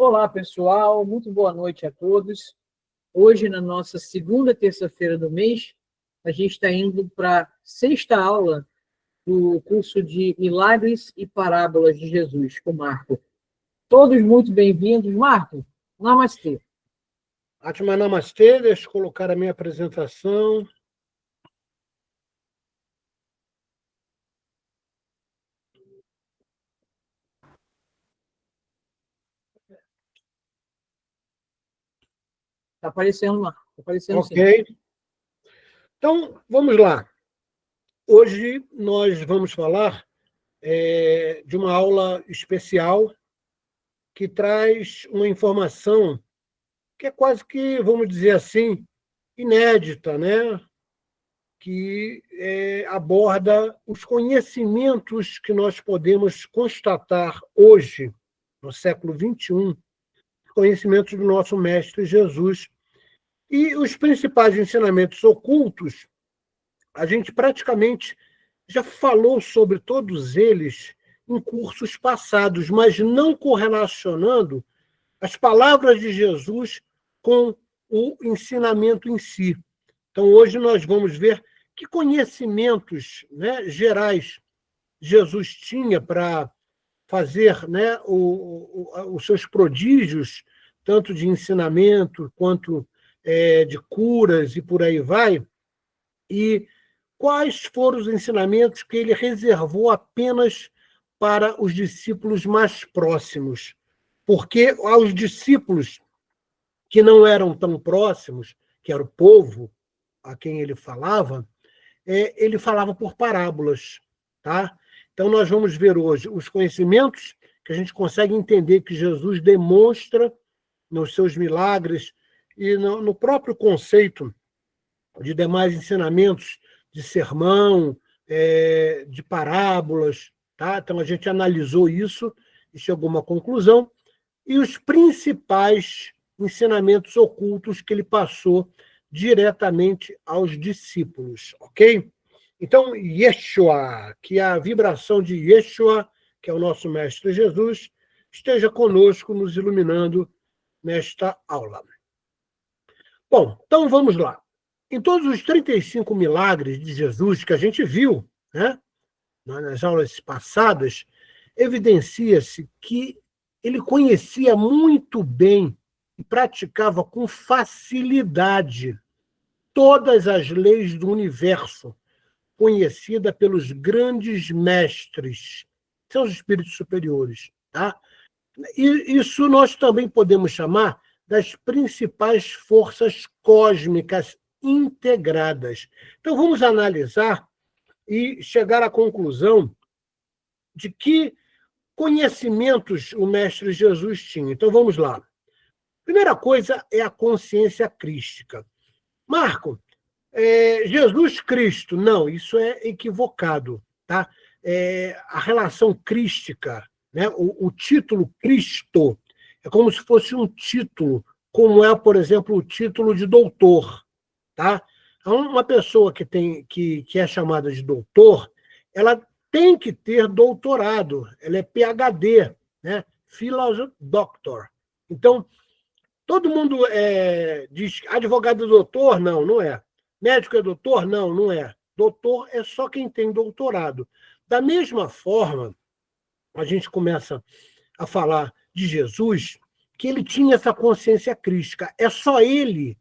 Olá, pessoal. Muito boa noite a todos. Hoje, na nossa segunda terça-feira do mês, a gente está indo para a sexta aula do curso de Milagres e Parábolas de Jesus, com Marco. Todos muito bem-vindos. Marco, namastê. Atma namastê, deixa eu colocar a minha apresentação. Está aparecendo, Marco. Está aparecendo sim. Ok. Então, vamos lá. Hoje nós vamos falar de uma aula especial que traz uma informação que é quase que, vamos dizer assim, inédita, né? Que aborda os conhecimentos que nós podemos constatar hoje, no século XXI, conhecimentos do nosso Mestre Jesus. E os principais ensinamentos ocultos, a gente praticamente já falou sobre todos eles em cursos passados, mas não correlacionando as palavras de Jesus com o ensinamento em si. Então, hoje nós vamos ver que conhecimentos, né, gerais Jesus tinha para fazer, né, os seus prodígios, tanto de ensinamento quanto de curas e por aí vai, e quais foram os ensinamentos que ele reservou apenas para os discípulos mais próximos. Porque aos discípulos que não eram tão próximos, que era o povo a quem ele falava por parábolas. Tá? Então, nós vamos ver hoje os conhecimentos que a gente consegue entender que Jesus demonstra nos seus milagres e no próprio conceito de demais ensinamentos de sermão, de parábolas. Tá? Então, a gente analisou isso e chegou a uma conclusão. E os principais ensinamentos ocultos que ele passou diretamente aos discípulos, ok? Então, Yeshua, que a vibração de Yeshua, que é o nosso Mestre Jesus, esteja conosco, nos iluminando nesta aula. Bom, então vamos lá. Em todos os 35 milagres de Jesus que a gente viu, né, nas aulas passadas, evidencia-se que ele conhecia muito bem e praticava com facilidade todas as leis do universo, conhecida pelos grandes mestres, são os espíritos superiores. Tá? E isso nós também podemos chamar das principais forças cósmicas integradas. Então, vamos analisar e chegar à conclusão de que conhecimentos o Mestre Jesus tinha. Então, vamos lá. Primeira coisa é a consciência crística. Marco, Jesus Cristo, não, isso é equivocado. Tá? A relação crística, né? O título Cristo, é como se fosse um título, como é, por exemplo, o título de doutor. Tá? Uma pessoa que é chamada de doutor, ela tem que ter doutorado, ela é PhD, né? Philosopher Doctor. Então, todo mundo diz advogado é doutor? Não, não é. Médico é doutor? Não, não é. Doutor é só quem tem doutorado. Da mesma forma, a gente começa a falar de Jesus, que ele tinha essa consciência crística. É só ele,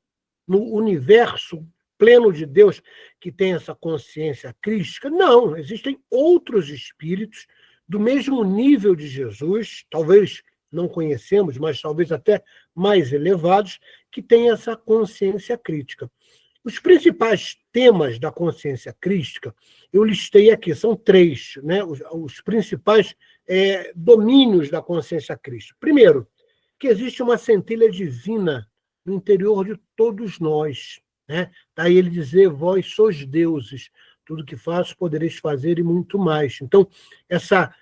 no universo pleno de Deus, que tem essa consciência crística? Não, existem outros espíritos do mesmo nível de Jesus, talvez não conhecemos, mas talvez até mais elevados, que têm essa consciência crítica. Os principais temas da consciência crística, eu listei aqui, são 3, né? Os principais domínios da consciência crística. Primeiro, que existe uma centelha divina no interior de todos nós. Né? Daí ele dizer, vós sois deuses, tudo que faço podereis fazer e muito mais. Então, essa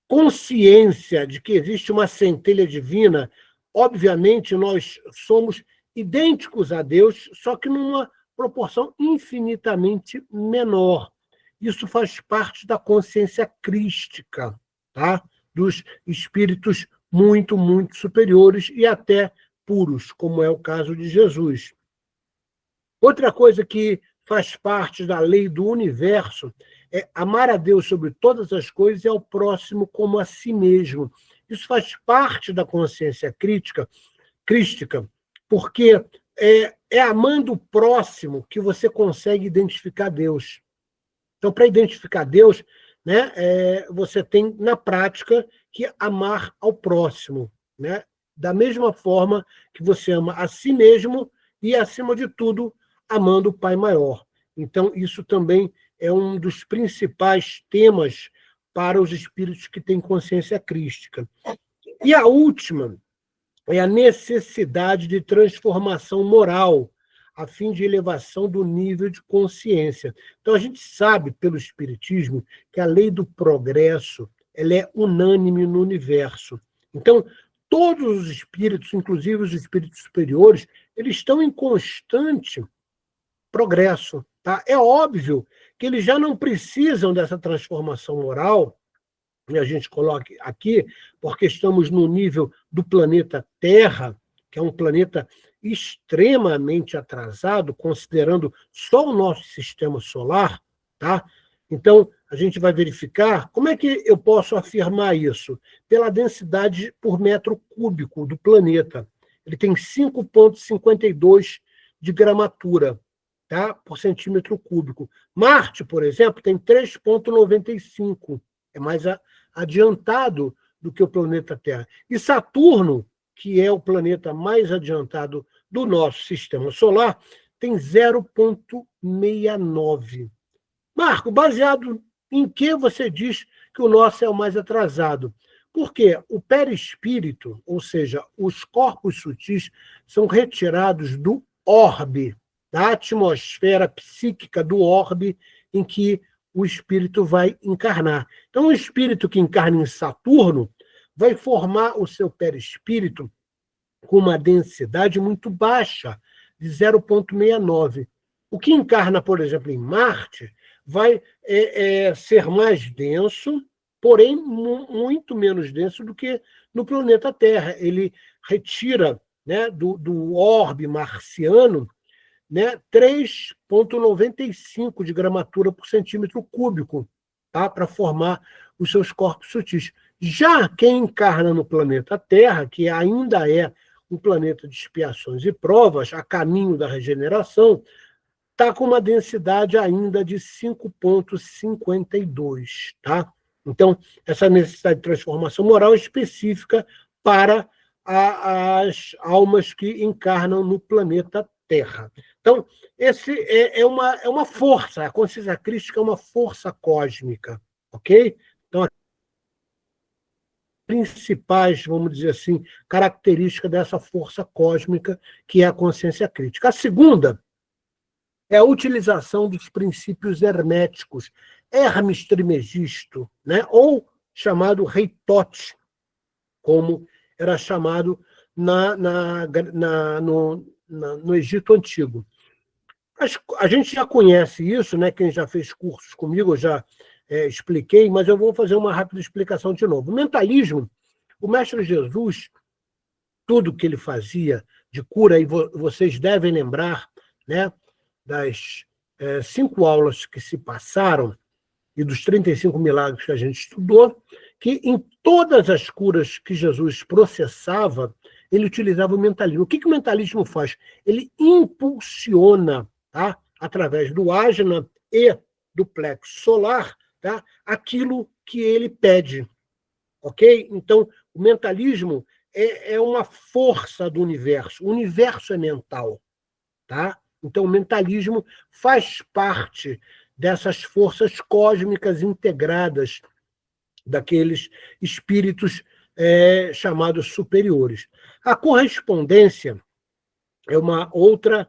consciência de que existe uma centelha divina, obviamente nós somos idênticos a Deus, só que numa proporção infinitamente menor. Isso faz parte da consciência crística, tá? Dos espíritos muito, muito superiores e até puros, como é o caso de Jesus. Outra coisa que faz parte da lei do universo é amar a Deus sobre todas as coisas e ao próximo como a si mesmo. Isso faz parte da consciência crística, porque é amando o próximo que você consegue identificar Deus. Então, para identificar Deus, né, você tem, na prática, que amar ao próximo, né? Da mesma forma que você ama a si mesmo e, acima de tudo, amando o Pai maior. Então, isso também é um dos principais temas para os espíritos que têm consciência crística. E a última é a necessidade de transformação moral, a fim de elevação do nível de consciência. Então, a gente sabe, pelo Espiritismo, que a lei do progresso ela é unânime no universo. Então, todos os espíritos, inclusive os espíritos superiores, eles estão em constante progresso. Tá? É óbvio que eles já não precisam dessa transformação moral, e a gente coloca aqui, porque estamos no nível do planeta Terra, que é um planeta extremamente atrasado, considerando só o nosso sistema solar, tá? Então, a gente vai verificar como é que eu posso afirmar isso? Pela densidade por metro cúbico do planeta. Ele tem 5,52 de gramatura, tá? Por centímetro cúbico. Marte, por exemplo, tem 3,95. É mais adiantado do que o planeta Terra. E Saturno, que é o planeta mais adiantado do nosso sistema solar, tem 0,69. Marco, baseado em que você diz que o nosso é o mais atrasado? Porque o perispírito, ou seja, os corpos sutis, são retirados do orbe, da atmosfera psíquica do orbe em que o espírito vai encarnar. Então, o espírito que encarna em Saturno vai formar o seu perispírito com uma densidade muito baixa, de 0,69. O que encarna, por exemplo, em Marte, vai ser mais denso, porém muito menos denso do que no planeta Terra. Ele retira, né, do orbe marciano, né, 3,95 de gramatura por centímetro cúbico, tá, para formar os seus corpos sutis. Já quem encarna no planeta Terra, que ainda é um planeta de expiações e provas, a caminho da regeneração, está com uma densidade ainda de 5,52. Tá? Então, essa necessidade de transformação moral é específica para as almas que encarnam no planeta Terra. Então, esse é uma força, a consciência crística é uma força cósmica, ok? Então, as principais, vamos dizer assim, características dessa força cósmica que é a consciência crítica. A segunda é a utilização dos princípios herméticos, Hermes Trismegisto, né? Ou chamado Rei Tote, como era chamado no Egito Antigo. A gente já conhece isso, né? Quem já fez cursos comigo, eu já expliquei, mas eu vou fazer uma rápida explicação de novo. O mentalismo, o Mestre Jesus, tudo que ele fazia de cura, e vocês devem lembrar, né, das 5 aulas que se passaram e dos 35 milagres que a gente estudou, que em todas as curas que Jesus processava, ele utilizava o mentalismo. O que o mentalismo faz? Ele impulsiona, tá, através do ágina e do plexo solar, tá, aquilo que ele pede. Ok? Então, o mentalismo é uma força do universo. O universo é mental. Tá? Então, o mentalismo faz parte dessas forças cósmicas integradas daqueles espíritos chamados superiores. A correspondência é uma outra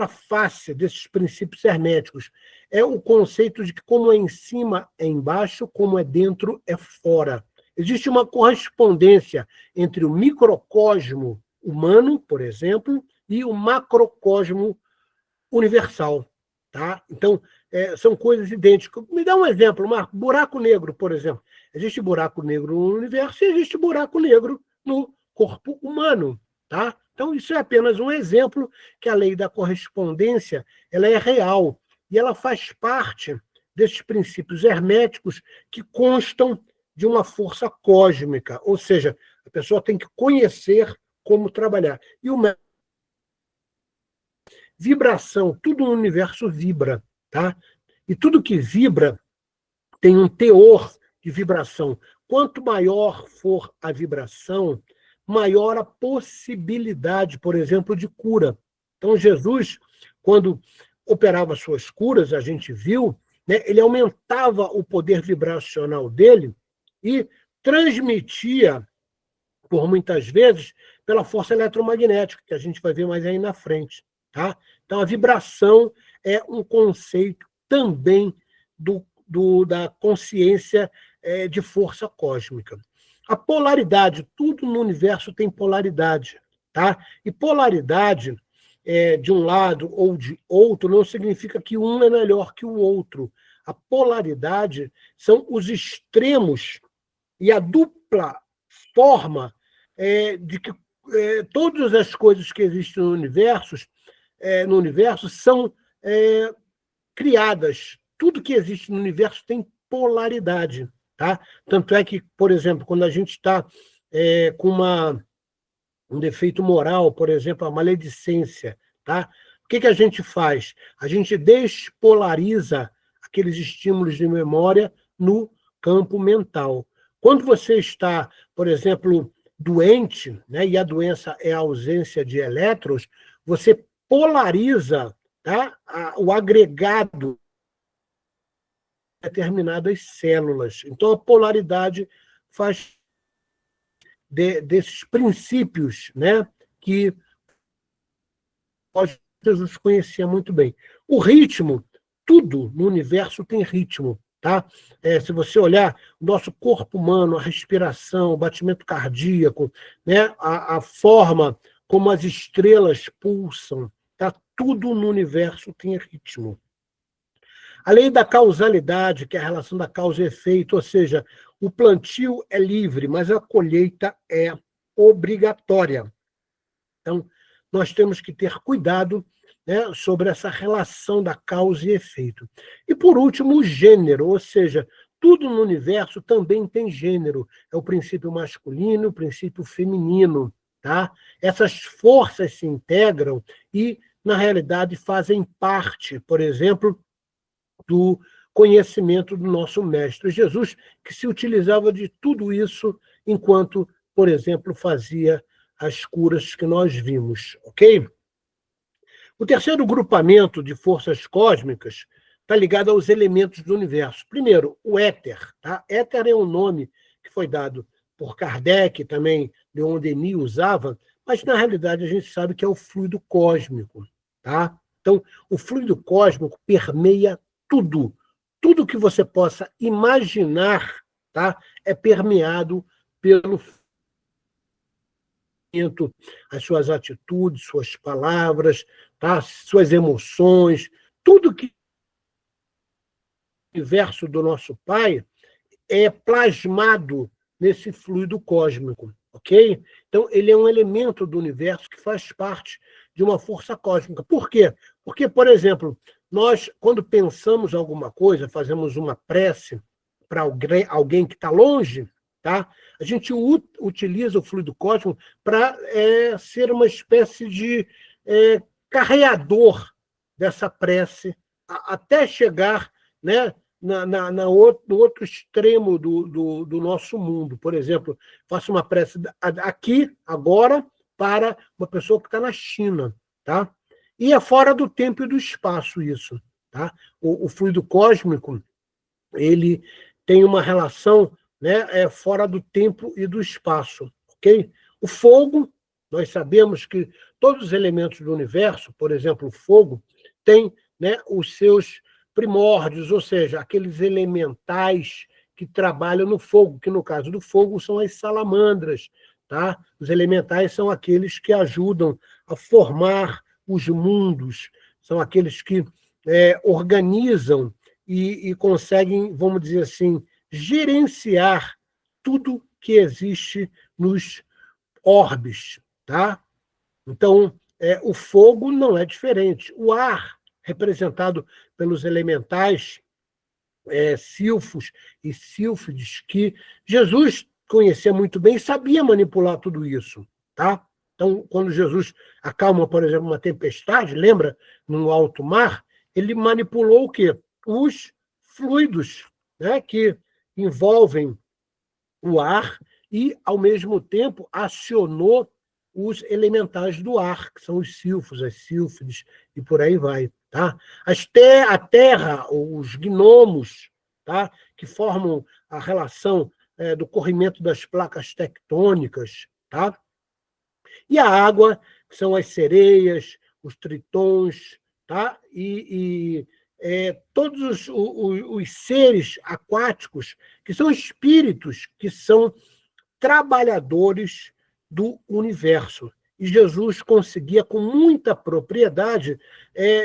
face desses princípios herméticos. É o conceito de que como é em cima é embaixo, como é dentro é fora. Existe uma correspondência entre o microcosmo humano, por exemplo, e o macrocosmo universal. Tá? Então, são coisas idênticas. Me dá um exemplo, Marco. Buraco negro, por exemplo. Existe buraco negro no universo e existe buraco negro no corpo humano, tá? Então, isso é apenas um exemplo que a lei da correspondência ela é real e ela faz parte desses princípios herméticos que constam de uma força cósmica, ou seja, a pessoa tem que conhecer como trabalhar. E uma vibração, tudo no universo vibra, tá? E tudo que vibra tem um teor de vibração. Quanto maior for a vibração, maior a possibilidade, por exemplo, de cura. Então, Jesus, quando operava suas curas, a gente viu, né, ele aumentava o poder vibracional dele e transmitia, por muitas vezes, pela força eletromagnética, que a gente vai ver mais aí na frente. Tá? Então, a vibração é um conceito também da consciência de força cósmica. A polaridade, tudo no universo tem polaridade. Tá? E polaridade, de um lado ou de outro, não significa que um é melhor que o outro. A polaridade são os extremos e a dupla forma de que todas as coisas que existem no universo são criadas. Tudo que existe no universo tem polaridade. Tá? Tanto é que, por exemplo, quando a gente está com um defeito moral, por exemplo, a maledicência, tá? O que a gente faz? A gente despolariza aqueles estímulos de memória no campo mental. Quando você está, por exemplo, doente, né, e a doença é a ausência de elétrons, você polariza, tá, o agregado de determinadas células. Então, a polaridade faz desses princípios, né, que Jesus conhecia muito bem. O ritmo, tudo no universo tem ritmo. Tá? Se você olhar o nosso corpo humano, a respiração, o batimento cardíaco, né, a forma como as estrelas pulsam, tá? Tudo no universo tem ritmo. A lei da causalidade, que é a relação da causa e efeito, ou seja, o plantio é livre, mas a colheita é obrigatória. Então, nós temos que ter cuidado, né, sobre essa relação da causa e efeito. E, por último, o gênero, ou seja, tudo no universo também tem gênero. É o princípio masculino, o princípio feminino. Tá? Essas forças se integram e, na realidade, fazem parte, por exemplo, do conhecimento do nosso Mestre Jesus, que se utilizava de tudo isso enquanto, por exemplo, fazia as curas que nós vimos, ok? O terceiro grupamento de forças cósmicas está ligado aos elementos do universo. Primeiro, o éter. Tá? Éter é um nome que foi dado por Kardec, também Leon Denis usava, mas na realidade a gente sabe que é o fluido cósmico. Tá? Então, o fluido cósmico permeia tudo. Tudo que você possa imaginar, tá, é permeado pelo as suas atitudes, suas palavras, tá, suas emoções, tudo que o universo do nosso Pai é plasmado nesse fluido cósmico, ok? Então, ele é um elemento do universo que faz parte de uma força cósmica. Por quê? Porque, por exemplo, nós, quando pensamos alguma coisa, fazemos uma prece para alguém que está longe, tá? A gente utiliza o fluido cósmico para ser uma espécie de carreador dessa prece até chegar, né, no outro extremo do nosso mundo. Por exemplo, faço uma prece aqui, agora, para uma pessoa que está na China. Tá? E é fora do tempo e do espaço isso. Tá? O fluido cósmico ele tem uma relação, né, fora do tempo e do espaço. Okay? O fogo, nós sabemos que todos os elementos do universo, por exemplo, o fogo, tem, né, os seus primórdios, ou seja, aqueles elementais que trabalham no fogo, que no caso do fogo são as salamandras. Tá? Os elementais são aqueles que ajudam a formar os mundos, são aqueles que organizam e conseguem, vamos dizer assim, gerenciar tudo que existe nos orbes, tá? Então, o fogo não é diferente. O ar, representado pelos elementais, silfos e sílfides, que Jesus conhecia muito bem e sabia manipular tudo isso, tá? Então, quando Jesus acalma, por exemplo, uma tempestade, lembra, no alto mar, ele manipulou o quê? Os fluidos, né, que envolvem o ar e, ao mesmo tempo, acionou os elementais do ar, que são os silfos, as sílfides, e por aí vai. Tá? A terra, os gnomos, tá? Que formam a relação do corrimento das placas tectônicas, tá? E a água, que são as sereias, os tritões, tá? Todos os seres aquáticos, que são espíritos, que são trabalhadores do universo. E Jesus conseguia, com muita propriedade,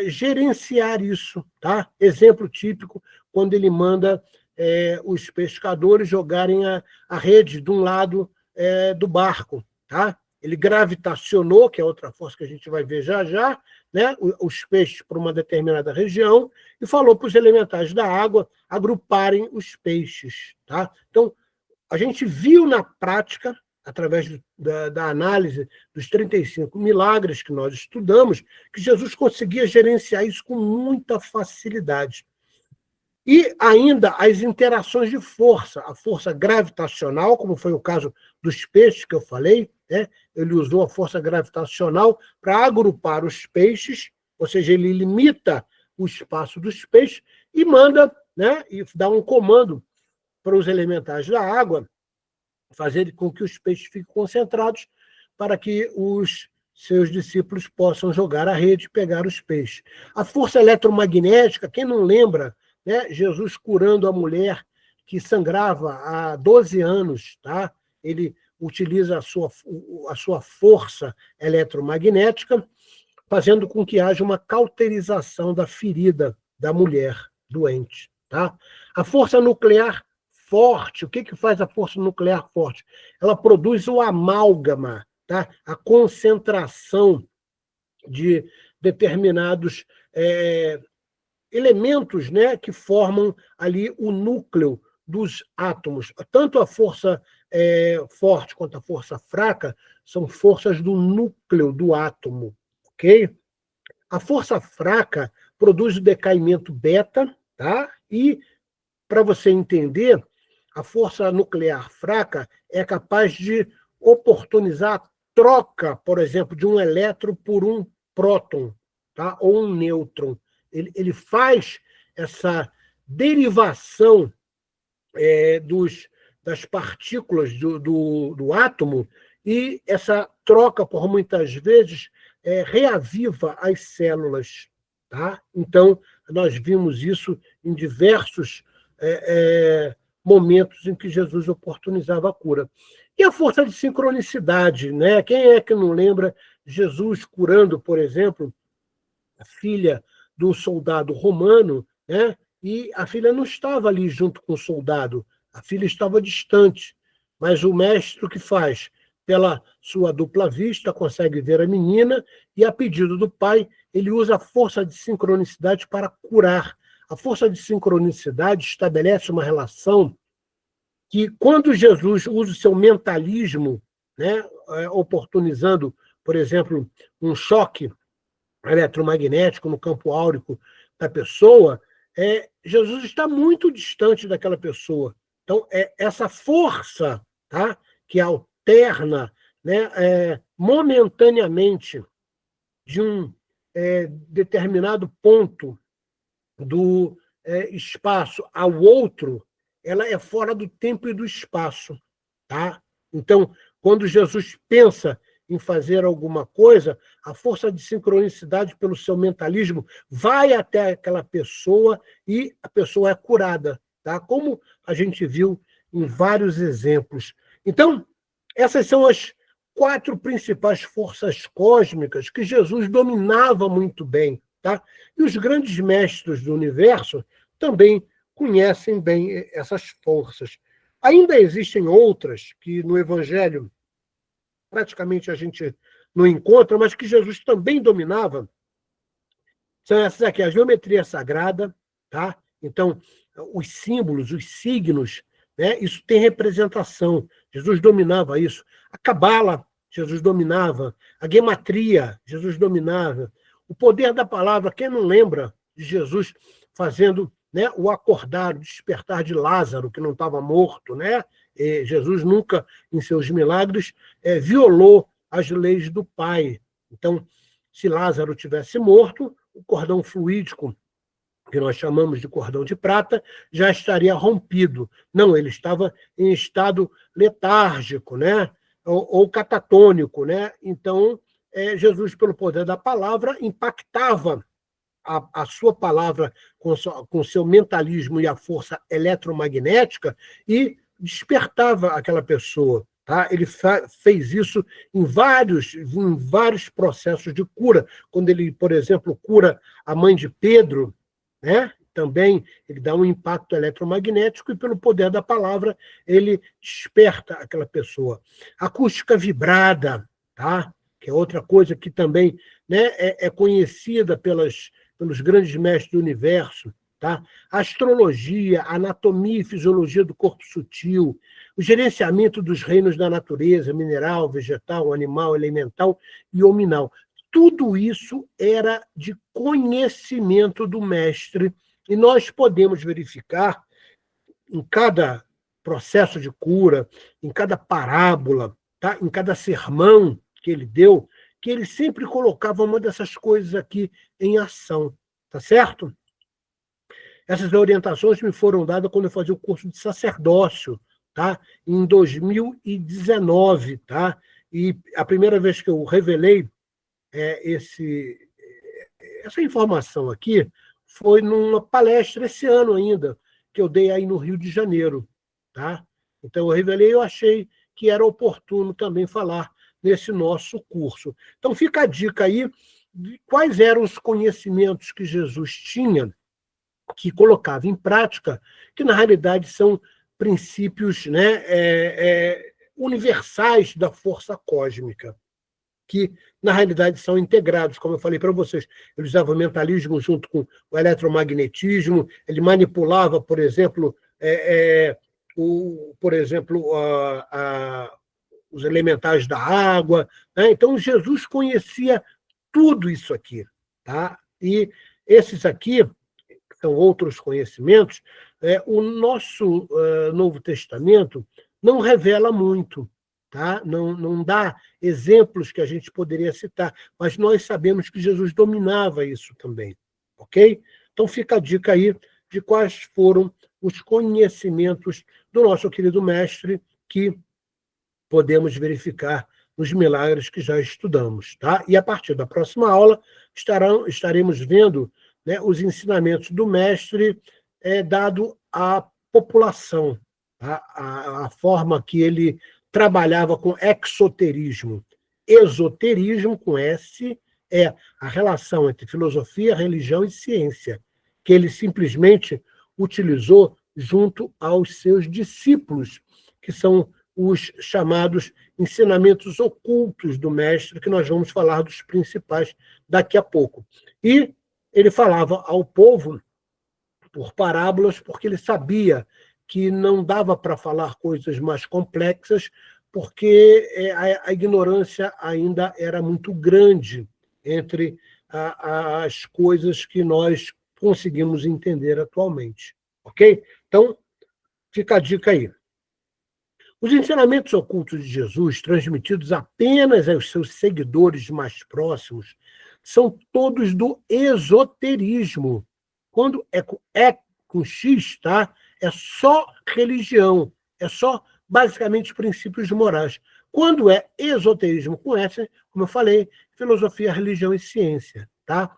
gerenciar isso. Tá? Exemplo típico, quando ele manda os pescadores jogarem a rede de um lado do barco. Tá? Ele gravitacionou, que é outra força que a gente vai ver já já, né, os peixes para uma determinada região, e falou para os elementais da água agruparem os peixes. Tá? Então, a gente viu na prática, através da análise dos 35 milagres que nós estudamos, que Jesus conseguia gerenciar isso com muita facilidade. E ainda as interações de força, a força gravitacional, como foi o caso dos peixes que eu falei, né? Ele usou a força gravitacional para agrupar os peixes, ou seja, ele limita o espaço dos peixes e manda, né, e dá um comando para os elementais da água, fazer com que os peixes fiquem concentrados para que os seus discípulos possam jogar a rede e pegar os peixes. A força eletromagnética, quem não lembra, né, Jesus curando a mulher que sangrava há 12 anos, tá? Ele utiliza a sua força eletromagnética, fazendo com que haja uma cauterização da ferida da mulher doente. Tá? A força nuclear forte, o que faz a força nuclear forte? Ela produz o amálgama, tá? A concentração de determinados elementos, né, que formam ali o núcleo dos átomos. Tanto a força forte quanto a força fraca são forças do núcleo do átomo, ok? A força fraca produz o decaimento beta, tá? E, para você entender, a força nuclear fraca é capaz de oportunizar a troca, por exemplo, de um elétron por um próton, tá? Ou um nêutron. Ele faz essa derivação das partículas do átomo, e essa troca, por muitas vezes, reaviva as células. Tá? Então, nós vimos isso em diversos momentos em que Jesus oportunizava a cura. E a força de sincronicidade, né? Quem é que não lembra Jesus curando, por exemplo, a filha do soldado romano, né? E a filha não estava ali junto com o soldado, a filha estava distante, mas o mestre o que faz? Pela sua dupla vista, consegue ver a menina e, a pedido do pai, ele usa a força de sincronicidade para curar. A força de sincronicidade estabelece uma relação que, quando Jesus usa o seu mentalismo, né, oportunizando, por exemplo, um choque eletromagnético no campo áurico da pessoa, Jesus está muito distante daquela pessoa. Então, essa força, tá, que alterna, né, momentaneamente de um determinado ponto do espaço ao outro, ela é fora do tempo e do espaço. Tá? Então, quando Jesus pensa em fazer alguma coisa, a força de sincronicidade, pelo seu mentalismo, vai até aquela pessoa e a pessoa é curada, tá? Como a gente viu em vários exemplos. Então, essas são as 4 principais forças cósmicas que Jesus dominava muito bem. Tá? E os grandes mestres do universo também conhecem bem essas forças. Ainda existem outras que no Evangelho praticamente a gente não encontra, mas que Jesus também dominava. São essas aqui, a geometria sagrada, tá? Então, os símbolos, os signos, né? Isso tem representação. Jesus dominava isso. A cabala, Jesus dominava. A gematria, Jesus dominava. O poder da palavra, quem não lembra de Jesus fazendo, né, o acordar, o despertar de Lázaro, que não estava morto, né? E Jesus nunca, em seus milagres, violou as leis do Pai. Então, se Lázaro tivesse morto, o cordão fluídico, que nós chamamos de cordão de prata, já estaria rompido. Não, ele estava em estado letárgico, né? Ou catatônico, né? Então, Jesus, pelo poder da palavra, impactava a sua palavra com o seu mentalismo e a força eletromagnética e despertava aquela pessoa. Tá? Ele fez isso em vários processos de cura. Quando ele, por exemplo, cura a mãe de Pedro, né? Também ele dá um impacto eletromagnético e, pelo poder da palavra, ele desperta aquela pessoa. Acústica vibrada, tá? Que é outra coisa que também, né, é conhecida pelos grandes mestres do universo. Tá? A astrologia, a anatomia e fisiologia do corpo sutil, o gerenciamento dos reinos da natureza, mineral, vegetal, animal, elemental e hominal. Tudo isso era de conhecimento do mestre, e nós podemos verificar em cada processo de cura, em cada parábola, tá? Em cada sermão que ele deu, que ele sempre colocava uma dessas coisas aqui em ação, tá certo? Essas orientações me foram dadas quando eu fazia o curso de sacerdócio, tá? Em 2019, tá? E a primeira vez que eu revelei essa informação aqui foi numa palestra esse ano ainda, que eu dei aí no Rio de Janeiro, tá? Então eu revelei, eu achei que era oportuno também falar nesse nosso curso. Então fica a dica aí de quais eram os conhecimentos que Jesus tinha, que colocava em prática, que na realidade são princípios, né, universais da força cósmica, que na realidade são integrados, como eu falei para vocês. Ele usava o mentalismo junto com o eletromagnetismo, ele manipulava, por exemplo, os elementais da água, né? Então Jesus conhecia tudo isso aqui, tá? E esses aqui são outros conhecimentos. O nosso Novo Testamento não revela muito, tá? Não dá exemplos que a gente poderia citar, mas nós sabemos que Jesus dominava isso também, ok? Então fica a dica aí de quais foram os conhecimentos do nosso querido mestre que podemos verificar nos milagres que já estudamos, tá? E a partir da próxima aula estaremos vendo, né, os ensinamentos do mestre dado à população, tá? A forma que ele trabalhava com exoterismo. Esoterismo, com S, é a relação entre filosofia, religião e ciência, que ele simplesmente utilizou junto aos seus discípulos, que são os chamados ensinamentos ocultos do mestre, que nós vamos falar dos principais daqui a pouco. E ele falava ao povo por parábolas, porque ele sabia que não dava para falar coisas mais complexas, porque a ignorância ainda era muito grande entre as coisas que nós conseguimos entender atualmente. Ok? Então, fica a dica aí. Os ensinamentos ocultos de Jesus, transmitidos apenas aos seus seguidores mais próximos, são todos do esoterismo. Quando é com X, tá? É só religião, é só basicamente princípios morais. Quando é esoterismo com S, como eu falei, filosofia, religião e ciência, tá?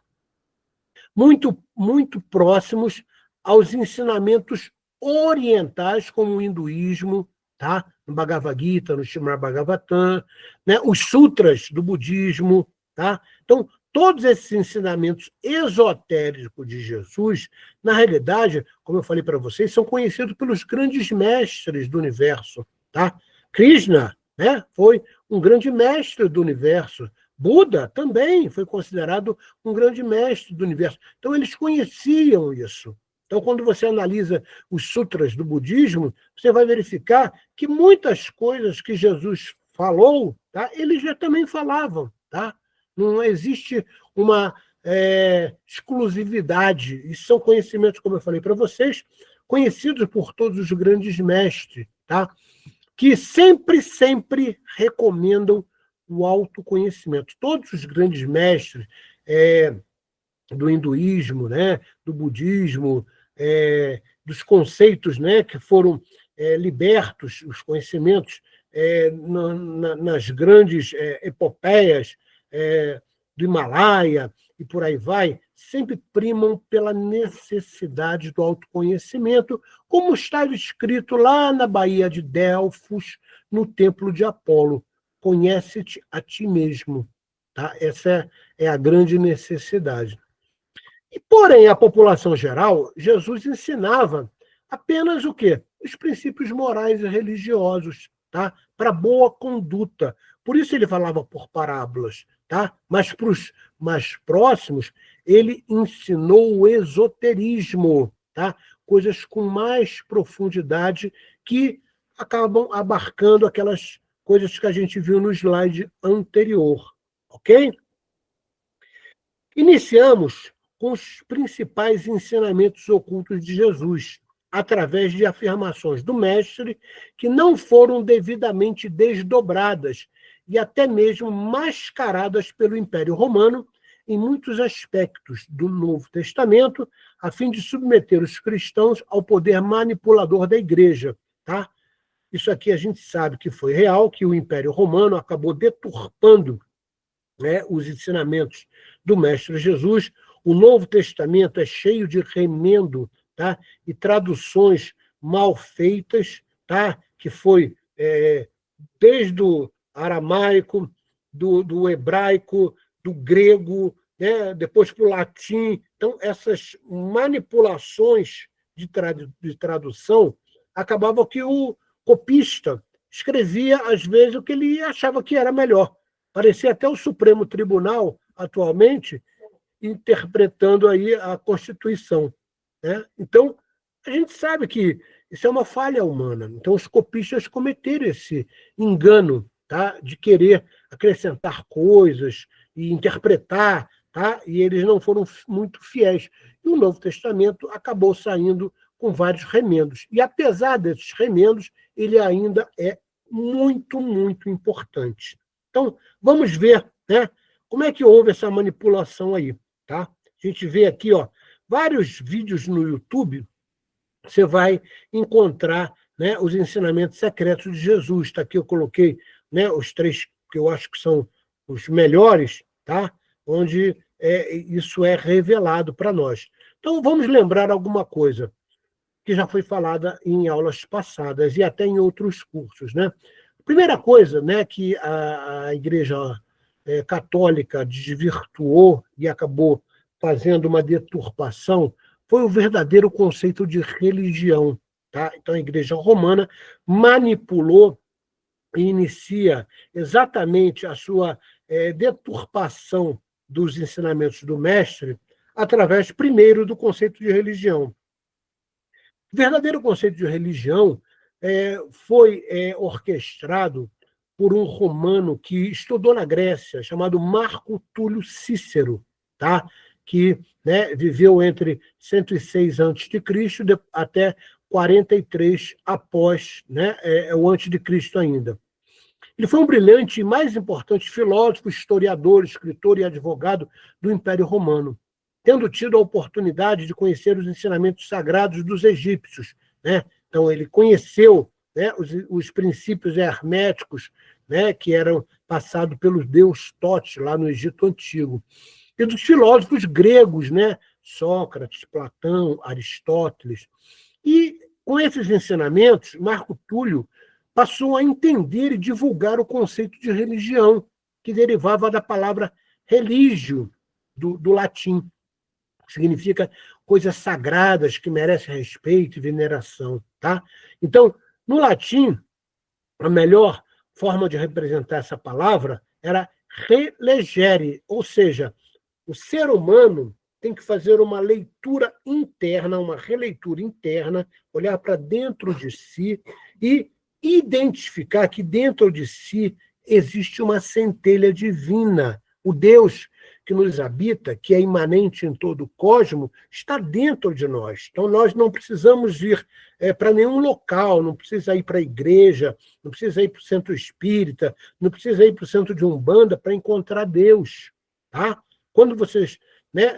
Muito, muito próximos aos ensinamentos orientais, como o hinduísmo, tá? No Bhagavad Gita, no Srimad Bhagavatam, né? Os sutras do budismo, tá? Então, todos esses ensinamentos esotéricos de Jesus, na realidade, como eu falei para vocês, são conhecidos pelos grandes mestres do universo. Tá? Krishna, né, foi um grande mestre do universo. Buda também foi considerado um grande mestre do universo. Então, eles conheciam isso. Então, quando você analisa os sutras do budismo, você vai verificar que muitas coisas que Jesus falou, tá, eles já também falavam. Tá? Não existe uma exclusividade. E são conhecimentos, como eu falei para vocês, conhecidos por todos os grandes mestres, tá? Que sempre, sempre recomendam o autoconhecimento. Todos os grandes mestres do hinduísmo, né, do budismo, dos conceitos, né, que foram libertos, os conhecimentos, nas grandes epopeias do Himalaia e por aí vai, sempre primam pela necessidade do autoconhecimento, como está escrito lá na Baía de Delfos, no Templo de Apolo. Conhece-te a ti mesmo. Tá? Essa é a grande necessidade. E, porém, a população geral, Jesus ensinava apenas o quê? Os princípios morais e religiosos, tá? Para boa conduta. Por isso ele falava por parábolas, tá? Mas para os mais próximos, ele ensinou o esoterismo, tá? Coisas com mais profundidade que acabam abarcando aquelas coisas que a gente viu no slide anterior, ok? Iniciamos com os principais ensinamentos ocultos de Jesus, através de afirmações do mestre que não foram devidamente desdobradas e até mesmo mascaradas pelo Império Romano em muitos aspectos do Novo Testamento, a fim de submeter os cristãos ao poder manipulador da Igreja. Tá? Isso aqui a gente sabe que foi real, que o Império Romano acabou deturpando, né, os ensinamentos do Mestre Jesus. O Novo Testamento é cheio de remendo, tá? E traduções mal feitas, tá? Que foi desde o aramaico, do hebraico, do grego, né? Depois para o latim. Então, essas manipulações de tradução acabavam que o copista escrevia, às vezes, o que ele achava que era melhor. Parecia até o Supremo Tribunal, atualmente, interpretando aí a Constituição. Né? Então, a gente sabe que isso é uma falha humana. Então, os copistas cometeram esse engano, tá? De querer acrescentar coisas e interpretar, tá? E eles não foram muito fiéis. E o Novo Testamento acabou saindo com vários remendos. E, apesar desses remendos, ele ainda é muito, muito importante. Então, vamos ver, né, como é que houve essa manipulação aí. Tá? A gente vê aqui, ó, vários vídeos no YouTube, você vai encontrar, né, os ensinamentos secretos de Jesus. Tá? Aqui eu coloquei, né, os 3 que eu acho que são os melhores, tá? Onde isso é revelado para nós. Então, vamos lembrar alguma coisa que já foi falada em aulas passadas e até em outros cursos. Né? A primeira coisa, né, que a Igreja católica desvirtuou e acabou fazendo uma deturpação foi o verdadeiro conceito de religião. Tá? Então, a Igreja Romana manipulou e inicia exatamente a sua deturpação dos ensinamentos do mestre através, primeiro, do conceito de religião. O verdadeiro conceito de religião foi orquestrado por um romano que estudou na Grécia, chamado Marco Túlio Cícero, tá? Que, né, viveu entre 106 a.C. até 43 após, né, o antes de Cristo ainda. Ele foi um brilhante e mais importante filósofo, historiador, escritor e advogado do Império Romano, tendo tido a oportunidade de conhecer os ensinamentos sagrados dos egípcios. Né? Então, ele conheceu, né, os princípios herméticos, né, que eram passados pelo deus Tote, lá no Egito Antigo. E dos filósofos gregos, né, Sócrates, Platão, Aristóteles. E, com esses ensinamentos, Marco Túlio passou a entender e divulgar o conceito de religião, que derivava da palavra religio, do latim. Significa coisas sagradas que merecem respeito e veneração. Tá? Então, no latim, a melhor forma de representar essa palavra era relegere, ou seja, o ser humano tem que fazer uma leitura interna, uma releitura interna, olhar para dentro de si e identificar que dentro de si existe uma centelha divina. O Deus que nos habita, que é imanente em todo o cosmos, está dentro de nós. Então, nós não precisamos ir para nenhum local, não precisa ir para a igreja, não precisa ir para o centro espírita, não precisa ir para o centro de Umbanda para encontrar Deus. Tá? Quando vocês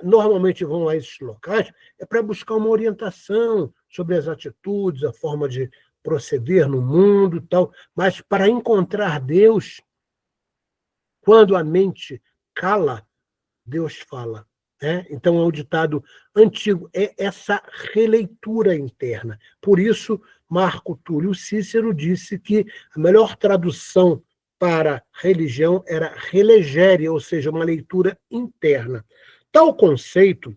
normalmente vão a esses locais, é para buscar uma orientação sobre as atitudes, a forma de proceder no mundo, tal. Mas para encontrar Deus, quando a mente cala, Deus fala. Então, é um ditado antigo, é essa releitura interna. Por isso, Marco Túlio Cícero disse que a melhor tradução para religião era relegere, ou seja, uma leitura interna. Tal conceito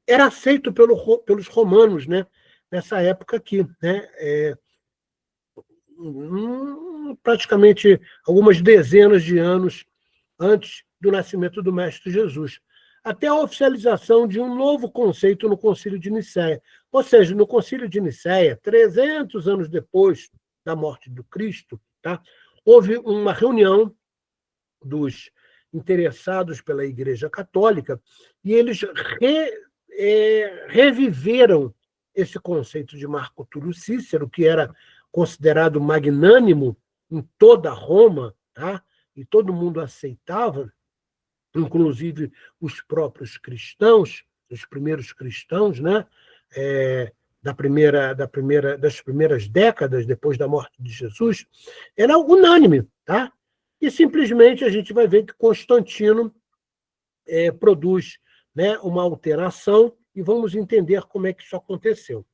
era aceito pelos romanos, nessa época aqui, praticamente algumas dezenas de anos antes do nascimento do Mestre Jesus, até a oficialização de um novo conceito no Concílio de Nicéia. Ou seja, no Concílio de Nicéia, 300 anos depois da morte do Cristo, tá, houve uma reunião dos interessados pela Igreja Católica e eles reviveram esse conceito de Marco Túlio Cícero, que era considerado magnânimo em toda Roma, tá? E todo mundo aceitava, inclusive os próprios cristãos, os primeiros cristãos, das primeiras décadas depois da morte de Jesus, era unânime, tá? E simplesmente a gente vai ver que Constantino produz uma alteração e vamos entender como é que isso aconteceu.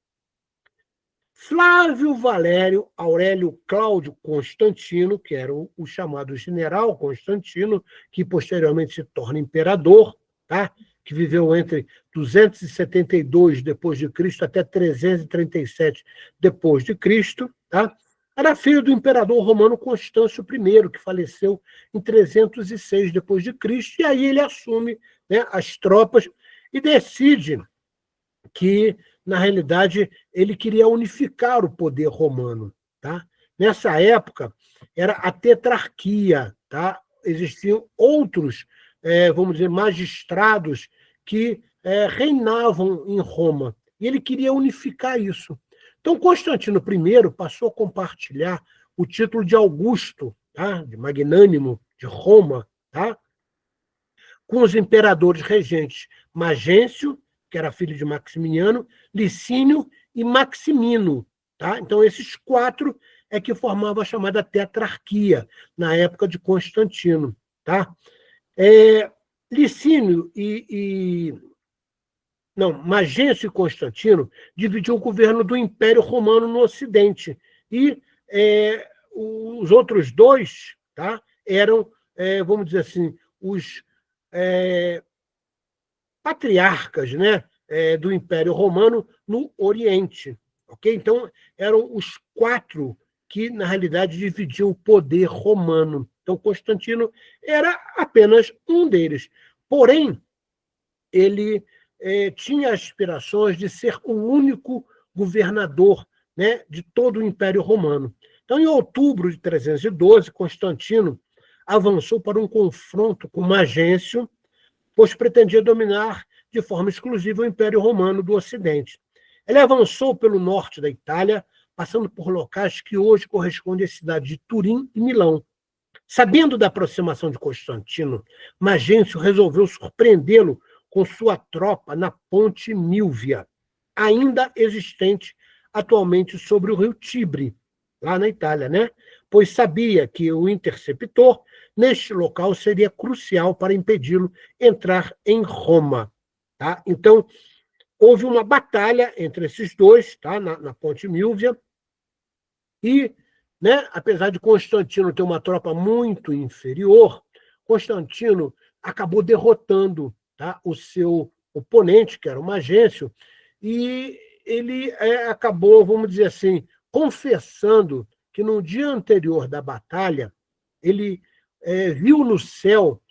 Flávio Valério Aurélio Cláudio Constantino, que era o chamado general Constantino, que posteriormente se torna imperador, tá? Que viveu entre 272 depois de Cristo até 337 depois de Cristo, tá? Era filho do imperador romano Constâncio I, que faleceu em 306 depois de Cristo, e aí ele assume as tropas e decide que, na realidade, ele queria unificar o poder romano. Tá? Nessa época, era a tetrarquia. Tá? Existiam outros, vamos dizer, magistrados que reinavam em Roma. E ele queria unificar isso. Então, Constantino I passou a compartilhar o título de Augusto, tá? De magnânimo, de Roma, tá? Com os imperadores regentes Magêncio, que era filho de Maximiano, Licínio e Maximino. Tá? Então, esses quatro é que formavam a chamada tetrarquia, na época de Constantino. Tá? Licínio Magêncio e Constantino dividiam o governo do Império Romano no Ocidente. E os outros dois, tá, eram, vamos dizer assim, os patriarcas, do Império Romano no Oriente. Okay? Então, eram os quatro que, na realidade, dividiam o poder romano. Então, Constantino era apenas um deles. Porém, ele tinha aspirações de ser o único governador de todo o Império Romano. Então, em outubro de 312, Constantino avançou para um confronto com Magêncio, pois pretendia dominar de forma exclusiva o Império Romano do Ocidente. Ele avançou pelo norte da Itália, passando por locais que hoje correspondem às cidades de Turim e Milão. Sabendo da aproximação de Constantino, Magêncio resolveu surpreendê-lo com sua tropa na Ponte Milvia, ainda existente atualmente sobre o rio Tibre, lá na Itália, pois sabia que o interceptor neste local seria crucial para impedi-lo entrar em Roma. Tá? Então, houve uma batalha entre esses dois, tá? na Ponte Milvia, e, apesar de Constantino ter uma tropa muito inferior, Constantino acabou derrotando tá? O seu oponente, que era o Magêncio, e ele acabou, vamos dizer assim, confessando que no dia anterior da batalha, ele viu no céu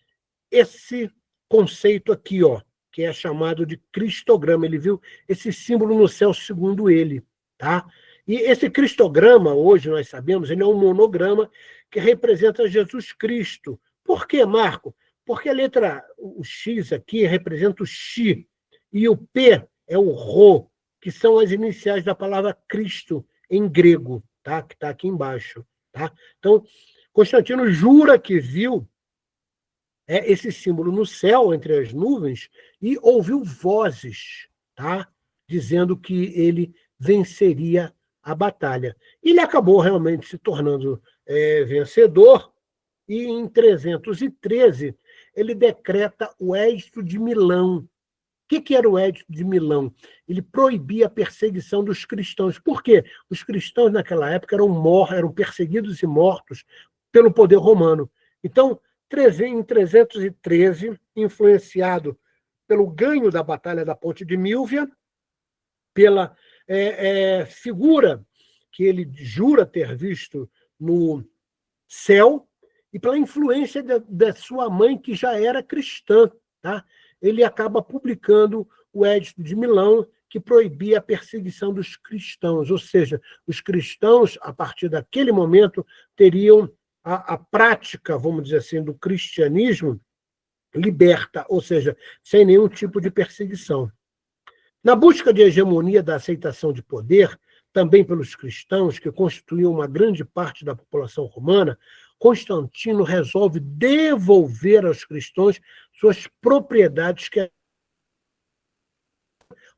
esse conceito aqui, ó, que é chamado de cristograma. Ele viu esse símbolo no céu, segundo ele. Tá? E esse cristograma, hoje nós sabemos, ele é um monograma que representa Jesus Cristo. Por quê, Marco? Porque a letra, o X aqui, representa o Xi, e o P é o Rho, que são as iniciais da palavra Cristo em grego, tá? Que está aqui embaixo. Tá? Então, Constantino jura que viu esse símbolo no céu, entre as nuvens, e ouviu vozes, tá? Dizendo que ele venceria a batalha. Ele acabou realmente se tornando vencedor, e em 313 ele decreta o Edito de Milão. O que era o Edito de Milão? Ele proibia a perseguição dos cristãos. Por quê? Os cristãos naquela época eram perseguidos e mortos pelo poder romano. Então, em 313, influenciado pelo ganho da Batalha da Ponte de Milvia, pela figura que ele jura ter visto no céu, e pela influência da sua mãe, que já era cristã, tá? Ele acaba publicando o Edito de Milão, que proibia a perseguição dos cristãos, ou seja, os cristãos, a partir daquele momento, teriam a prática, vamos dizer assim, do cristianismo liberta, ou seja, sem nenhum tipo de perseguição. Na busca de hegemonia da aceitação de poder, também pelos cristãos, que constituíam uma grande parte da população romana, Constantino resolve devolver aos cristãos suas propriedades.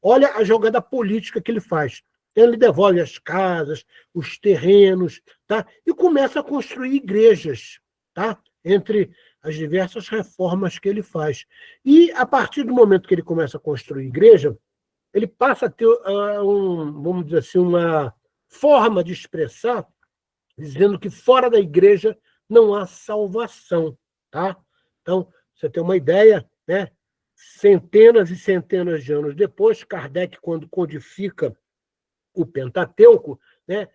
Olha a jogada política que ele faz. Ele devolve as casas, os terrenos, tá? E começa a construir igrejas, tá? Entre as diversas reformas que ele faz. E, a partir do momento que ele começa a construir igreja, ele passa a ter, vamos dizer assim, uma forma de expressar, dizendo que fora da igreja não há salvação. Tá? Então, você tem uma ideia, né? Centenas e centenas de anos depois, Kardec, quando codifica o Pentateuco, né,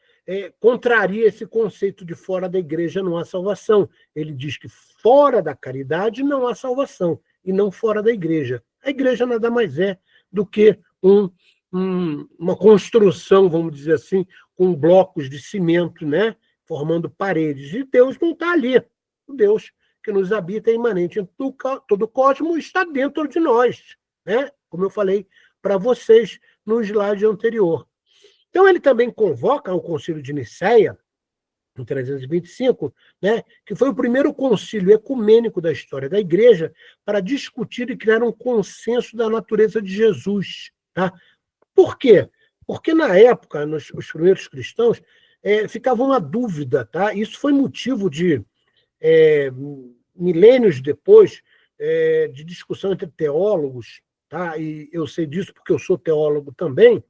contraria esse conceito de fora da igreja não há salvação. Ele diz que fora da caridade não há salvação, e não fora da igreja. A igreja nada mais é do que uma construção, vamos dizer assim, com blocos de cimento, né, formando paredes. E Deus não está ali. O Deus que nos habita é imanente em todo o cosmos, está dentro de nós, né? Como eu falei para vocês no slide anterior. Então, ele também convoca o Concílio de Nicéia, em 325, né, que foi o primeiro concílio ecumênico da história da Igreja, para discutir e criar um consenso da natureza de Jesus. Tá? Por quê? Porque, na época, os primeiros cristãos, ficava uma dúvida. Tá? Isso foi motivo de, milênios depois, de discussão entre teólogos, tá? E eu sei disso porque eu sou teólogo também,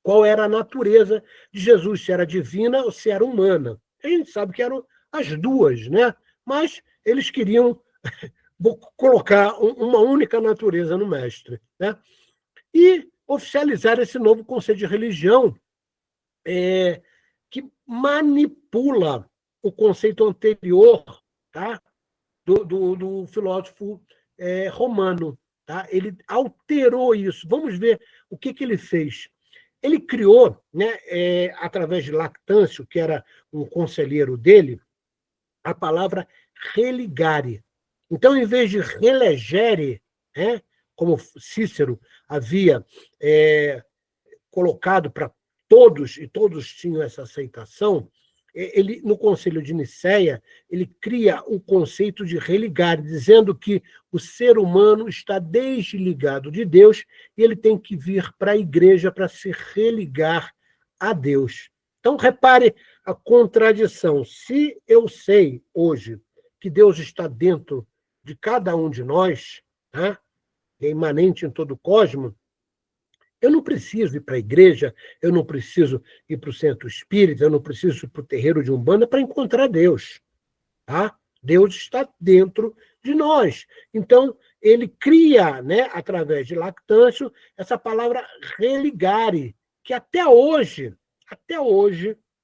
qual era a natureza de Jesus, se era divina ou se era humana. A gente sabe que eram as duas, né? Mas eles queriam colocar uma única natureza no mestre, né? E oficializar esse novo conceito de religião, que manipula o conceito anterior, tá? do filósofo romano. Tá? Ele alterou isso. Vamos ver o que ele fez. Ele criou, né, através de Lactâncio, que era um conselheiro dele, a palavra religare. Então, em vez de relegere, né, como Cícero havia colocado para todos, e todos tinham essa aceitação, ele, no Concílio de Nicéia, ele cria o conceito de religare, dizendo que o ser humano está desligado de Deus e ele tem que vir para a igreja para se religar a Deus. Então, repare a contradição. Se eu sei hoje que Deus está dentro de cada um de nós, né, é imanente em todo o cosmos, eu não preciso ir para a igreja, eu não preciso ir para o centro espírita, eu não preciso ir para o terreiro de Umbanda para encontrar Deus. Tá? Deus está dentro de nós. Então, ele cria, né, através de lactântio, essa palavra religare, que até hoje,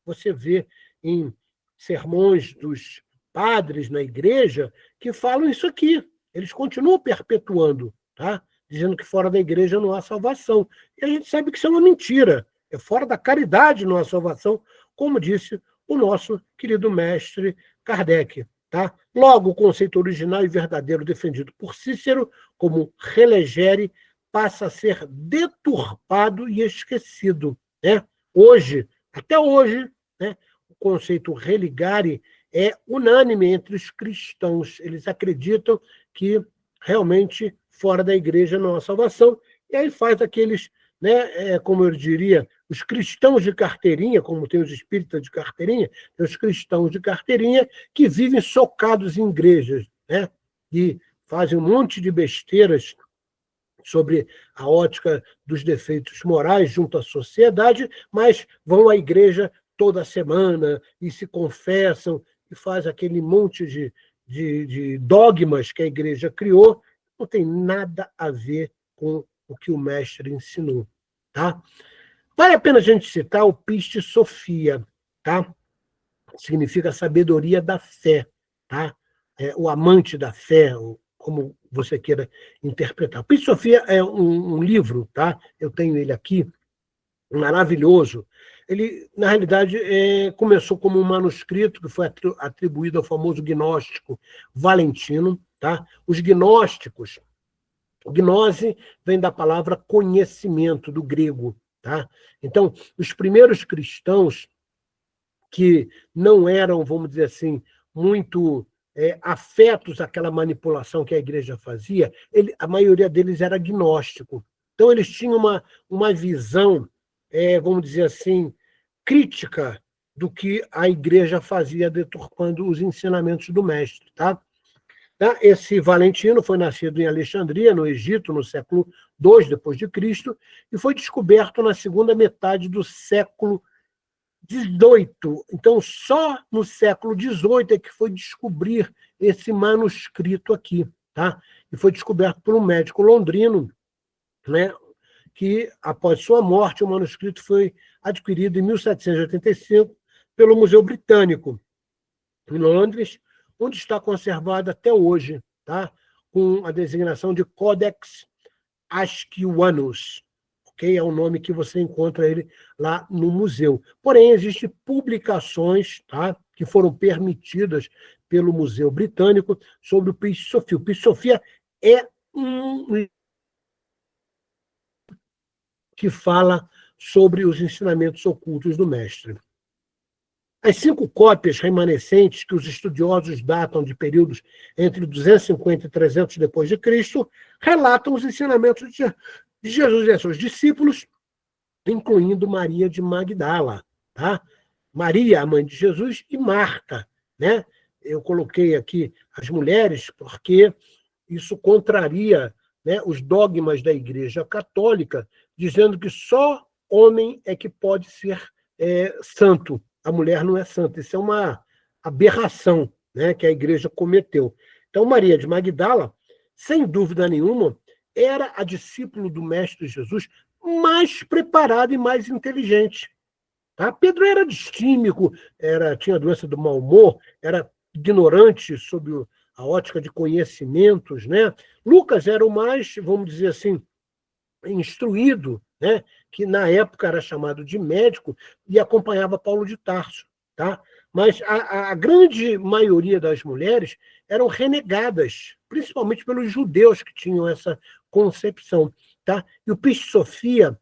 você vê em sermões dos padres na igreja que falam isso aqui. Eles continuam perpetuando, tá? Dizendo que fora da igreja não há salvação. E a gente sabe que isso é uma mentira. É fora da caridade não há salvação, como disse o nosso querido mestre Kardec. Tá? Logo, o conceito original e verdadeiro defendido por Cícero, como relegere, passa a ser deturpado e esquecido. Né? Hoje, até hoje, né, o conceito religare é unânime entre os cristãos. Eles acreditam que realmente fora da igreja não há salvação, e aí faz aqueles, né, como eu diria, os cristãos de carteirinha, como tem os espíritas de carteirinha, tem os cristãos de carteirinha que vivem socados em igrejas, né, e fazem um monte de besteiras sobre a ótica dos defeitos morais junto à sociedade, mas vão à igreja toda semana e se confessam e faz aquele monte de dogmas que a igreja criou, não tem nada a ver com o que o mestre ensinou. Tá? Vale a pena a gente citar o Pistis Sophia, tá? Significa sabedoria da fé, tá? O amante da fé, como você queira interpretar. O Pistis Sophia é um livro, tá? Eu tenho ele aqui, maravilhoso. Ele, na realidade, começou como um manuscrito que foi atribuído ao famoso gnóstico Valentino, tá? Os gnósticos, gnose vem da palavra conhecimento, do grego. Tá? Então, os primeiros cristãos que não eram, vamos dizer assim, muito afetos àquela manipulação que a igreja fazia, a maioria deles era gnóstico. Então, eles tinham uma visão, vamos dizer assim, crítica do que a igreja fazia, deturpando os ensinamentos do mestre. Tá? Esse Valentino foi nascido em Alexandria, no Egito, no século II depois de Cristo, e foi descoberto na segunda metade do século XVIII. Então, só no século XVIII é que foi descobrir esse manuscrito aqui. Tá? E foi descoberto por um médico londrino, né, que, após sua morte, o manuscrito foi adquirido em 1785 pelo Museu Britânico, em Londres, onde está conservado até hoje, tá? Com a designação de Codex Asquinianus, ok? É o nome que você encontra ele lá no museu. Porém, existem publicações, tá, que foram permitidas pelo Museu Britânico sobre o Pistis Sophia. O Pistis Sophia é um que fala sobre os ensinamentos ocultos do mestre. As 5 cópias remanescentes, que os estudiosos datam de períodos entre 250 e 300 depois de Cristo, relatam os ensinamentos de Jesus e seus discípulos, incluindo Maria de Magdala, tá? Maria, a mãe de Jesus, e Marta, né? Eu coloquei aqui as mulheres porque isso contraria, né, os dogmas da Igreja Católica, dizendo que só homem é que pode ser santo. A mulher não é santa. Isso é uma aberração, né, que a igreja cometeu. Então, Maria de Magdala, sem dúvida nenhuma, era a discípula do Mestre Jesus mais preparada e mais inteligente. Tá? Pedro era distímico, tinha doença do mau humor, era ignorante sobre a ótica de conhecimentos. Né? Lucas era o mais, vamos dizer assim, instruído, né, que na época era chamado de médico, e acompanhava Paulo de Tarso. Tá? Mas a grande maioria das mulheres eram renegadas, principalmente pelos judeus que tinham essa concepção. Tá? E o Pistis Sophia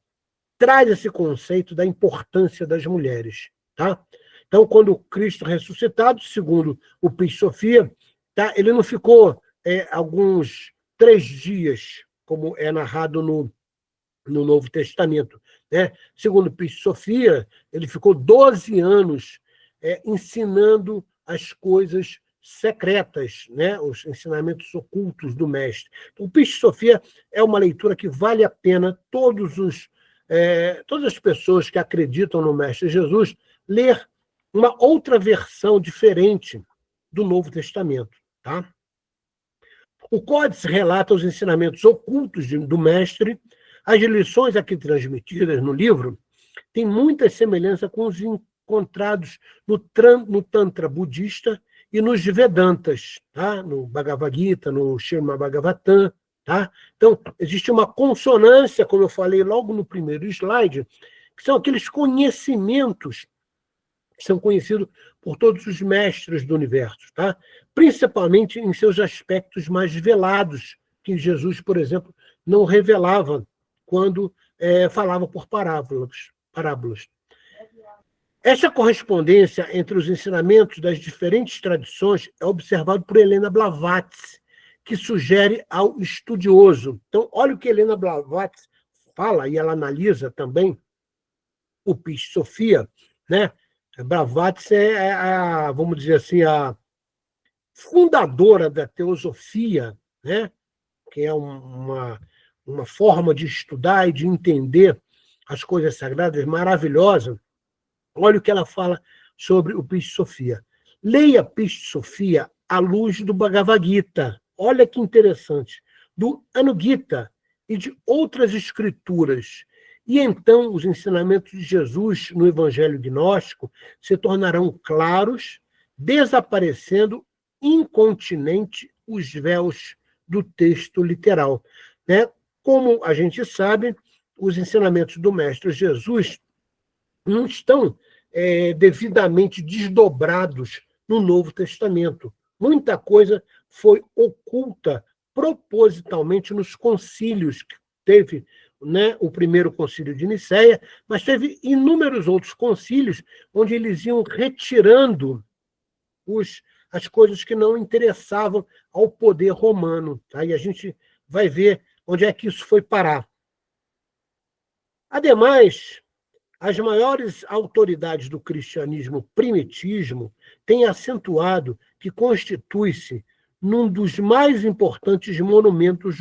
traz esse conceito da importância das mulheres. Tá? Então, quando Cristo ressuscitado, segundo o Pistis Sophia, tá, ele não ficou alguns 3 dias, como é narrado no Novo Testamento. Né? Segundo Pistis Sophia, ele ficou 12 anos ensinando as coisas secretas, né? Os ensinamentos ocultos do mestre. Então, o Pistis Sophia é uma leitura que vale a pena todas as pessoas que acreditam no Mestre Jesus ler uma outra versão diferente do Novo Testamento. Tá? O Códice relata os ensinamentos ocultos do mestre. As lições aqui transmitidas no livro têm muita semelhança com os encontrados no Tantra budista e nos Vedantas, tá? No Bhagavad Gita, no Srimad Bhagavatam. Tá? Então, existe uma consonância, como eu falei logo no primeiro slide, que são aqueles conhecimentos que são conhecidos por todos os mestres do universo, tá? Principalmente em seus aspectos mais velados, que Jesus, por exemplo, não revelava quando falava por parábolas. Essa correspondência entre os ensinamentos das diferentes tradições é observado por Helena Blavatsky, que sugere ao estudioso. Então, olha o que Helena Blavatsky fala, e ela analisa também o Piste Sofia, né? Blavatsky é vamos dizer assim, a fundadora da teosofia, né? Que é uma forma de estudar e de entender as coisas sagradas maravilhosa. Olha o que ela fala sobre o Piste Sofia. Leia Piste Sofia à luz do Bhagavad Gita. Olha que interessante. Do Anugita e de outras escrituras. E então os ensinamentos de Jesus no Evangelho gnóstico se tornarão claros, desaparecendo incontinente os véus do texto literal. Né? Como a gente sabe, os ensinamentos do Mestre Jesus não estão devidamente desdobrados no Novo Testamento. Muita coisa foi oculta propositalmente nos concílios que teve, né, o primeiro concílio de Nicéia, mas teve inúmeros outros concílios onde eles iam retirando as coisas que não interessavam ao poder romano. Tá? E a gente vai ver onde é que isso foi parar. Ademais, as maiores autoridades do cristianismo primitismo têm acentuado que constitui-se num dos mais importantes monumentos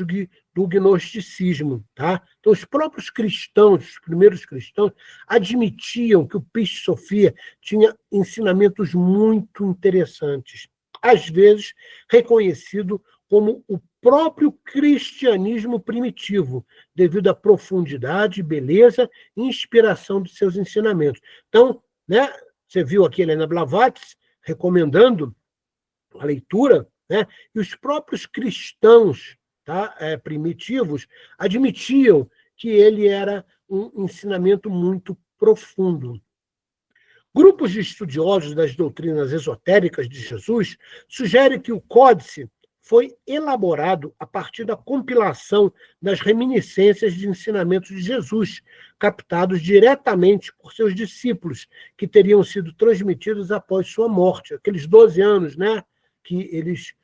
do gnosticismo. Tá? Então, os próprios cristãos, os primeiros cristãos, admitiam que o Piste Sofia tinha ensinamentos muito interessantes, às vezes reconhecido como o próprio cristianismo primitivo, devido à profundidade, beleza e inspiração de seus ensinamentos. Então, né, você viu aqui a Helena Blavatsky recomendando a leitura, né, e os próprios cristãos, tá, primitivos admitiam que ele era um ensinamento muito profundo. Grupos de estudiosos das doutrinas esotéricas de Jesus sugerem que o Códice foi elaborado a partir da compilação das reminiscências de ensinamentos de Jesus, captados diretamente por seus discípulos, que teriam sido transmitidos após sua morte, aqueles 12 anos, né, que eles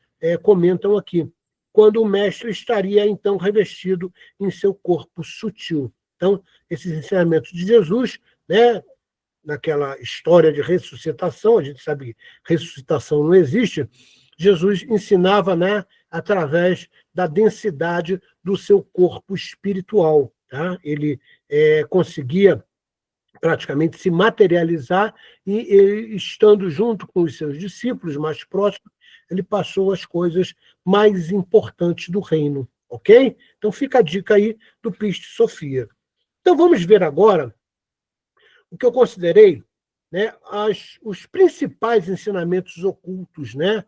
comentam aqui, quando o mestre estaria, então, revestido em seu corpo sutil. Então, esses ensinamentos de Jesus, né, naquela história de ressuscitação, a gente sabe que ressuscitação não existe, Jesus ensinava, né, através da densidade do seu corpo espiritual. Tá? Ele conseguia praticamente se materializar e, estando junto com os seus discípulos mais próximos, ele passou as coisas mais importantes do reino. Ok? Então fica a dica aí do Piste Sofia. Então vamos ver agora o que eu considerei, né, os principais ensinamentos ocultos, né?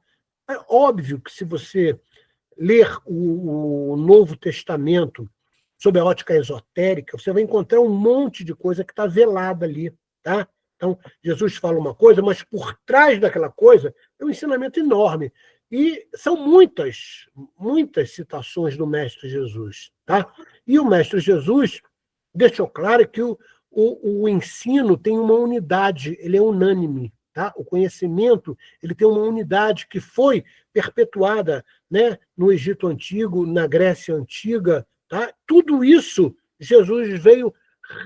É óbvio que se você ler o Novo Testamento sob a ótica esotérica, você vai encontrar um monte de coisa que está velada ali. Tá? Então, Jesus fala uma coisa, mas por trás daquela coisa é um ensinamento enorme. E são muitas citações do Mestre Jesus. Tá? E o Mestre Jesus deixou claro que o ensino tem uma unidade, ele é unânime. Tá? O conhecimento ele tem uma unidade que foi perpetuada, né, no Egito Antigo, na Grécia Antiga. Tá? Tudo isso Jesus veio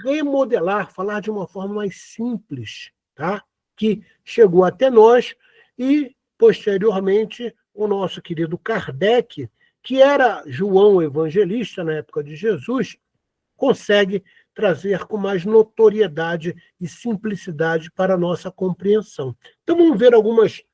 remodelar, falar de uma forma mais simples, tá? Que chegou até nós e, posteriormente, o nosso querido Kardec, que era João Evangelista na época de Jesus, consegue trazer com mais notoriedade e simplicidade para a nossa compreensão. Então, vamos ver algumas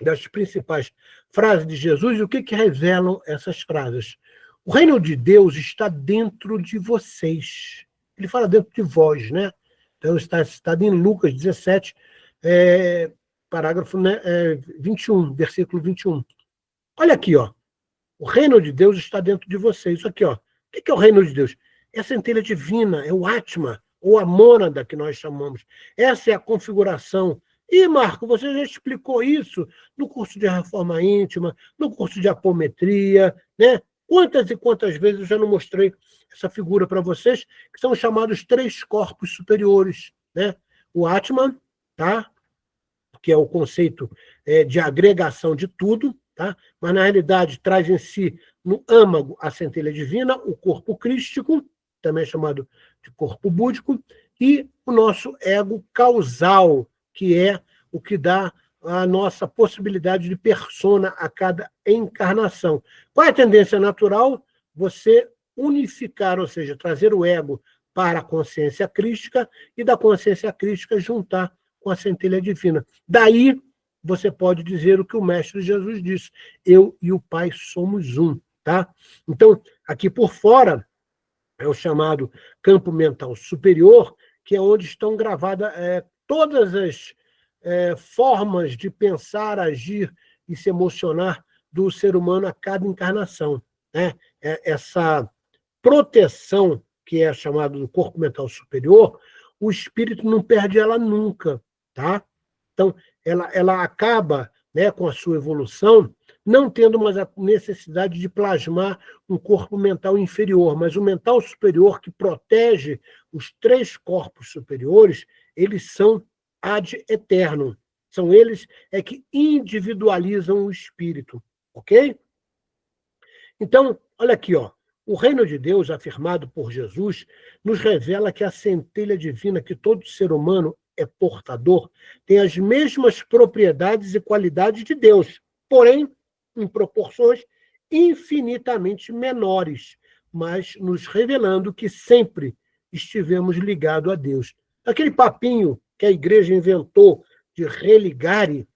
das principais frases de Jesus. E o que revelam essas frases? O reino de Deus está dentro de vocês. Ele fala dentro de vós, né? Então está citado em Lucas 17, parágrafo, né, 21, versículo 21. Olha aqui, ó. O reino de Deus está dentro de vocês. Isso aqui, ó. O que é o reino de Deus? É a centelha divina, é o Atma, ou a mônada que nós chamamos. Essa é a configuração. E, Marco, você já explicou isso no curso de Reforma Íntima, no curso de Apometria, né? Quantas e quantas vezes eu já não mostrei essa figura para vocês, que são chamados 3 corpos superiores, né? O Atman, tá? Que é o conceito de agregação de tudo, tá? Mas, na realidade, traz em si, no âmago, a centelha divina, o corpo crístico, também chamado de corpo búdico, e o nosso ego causal, que é o que dá a nossa possibilidade de persona a cada encarnação. Qual é a tendência natural? Você unificar, ou seja, trazer o ego para a consciência crística e da consciência crística juntar com a centelha divina. Daí você pode dizer o que o Mestre Jesus disse: eu e o Pai somos um. Tá? Então, aqui por fora, é o chamado campo mental superior, que é onde estão gravadas todas as formas de pensar, agir e se emocionar do ser humano a cada encarnação. Né? Essa proteção, que é chamada do corpo mental superior, o espírito não perde ela nunca. Tá? Então, ela acaba, né, com a sua evolução, não tendo mais a necessidade de plasmar um corpo mental inferior, mas o mental superior, que protege os 3 corpos superiores, eles são ad eternum. São eles que individualizam o espírito. Ok? Então, olha aqui, ó. O reino de Deus, afirmado por Jesus, nos revela que a centelha divina que todo ser humano é portador tem as mesmas propriedades e qualidades de Deus, porém, em proporções infinitamente menores, mas nos revelando que sempre estivemos ligados a Deus. Aquele papinho que a igreja inventou de religare,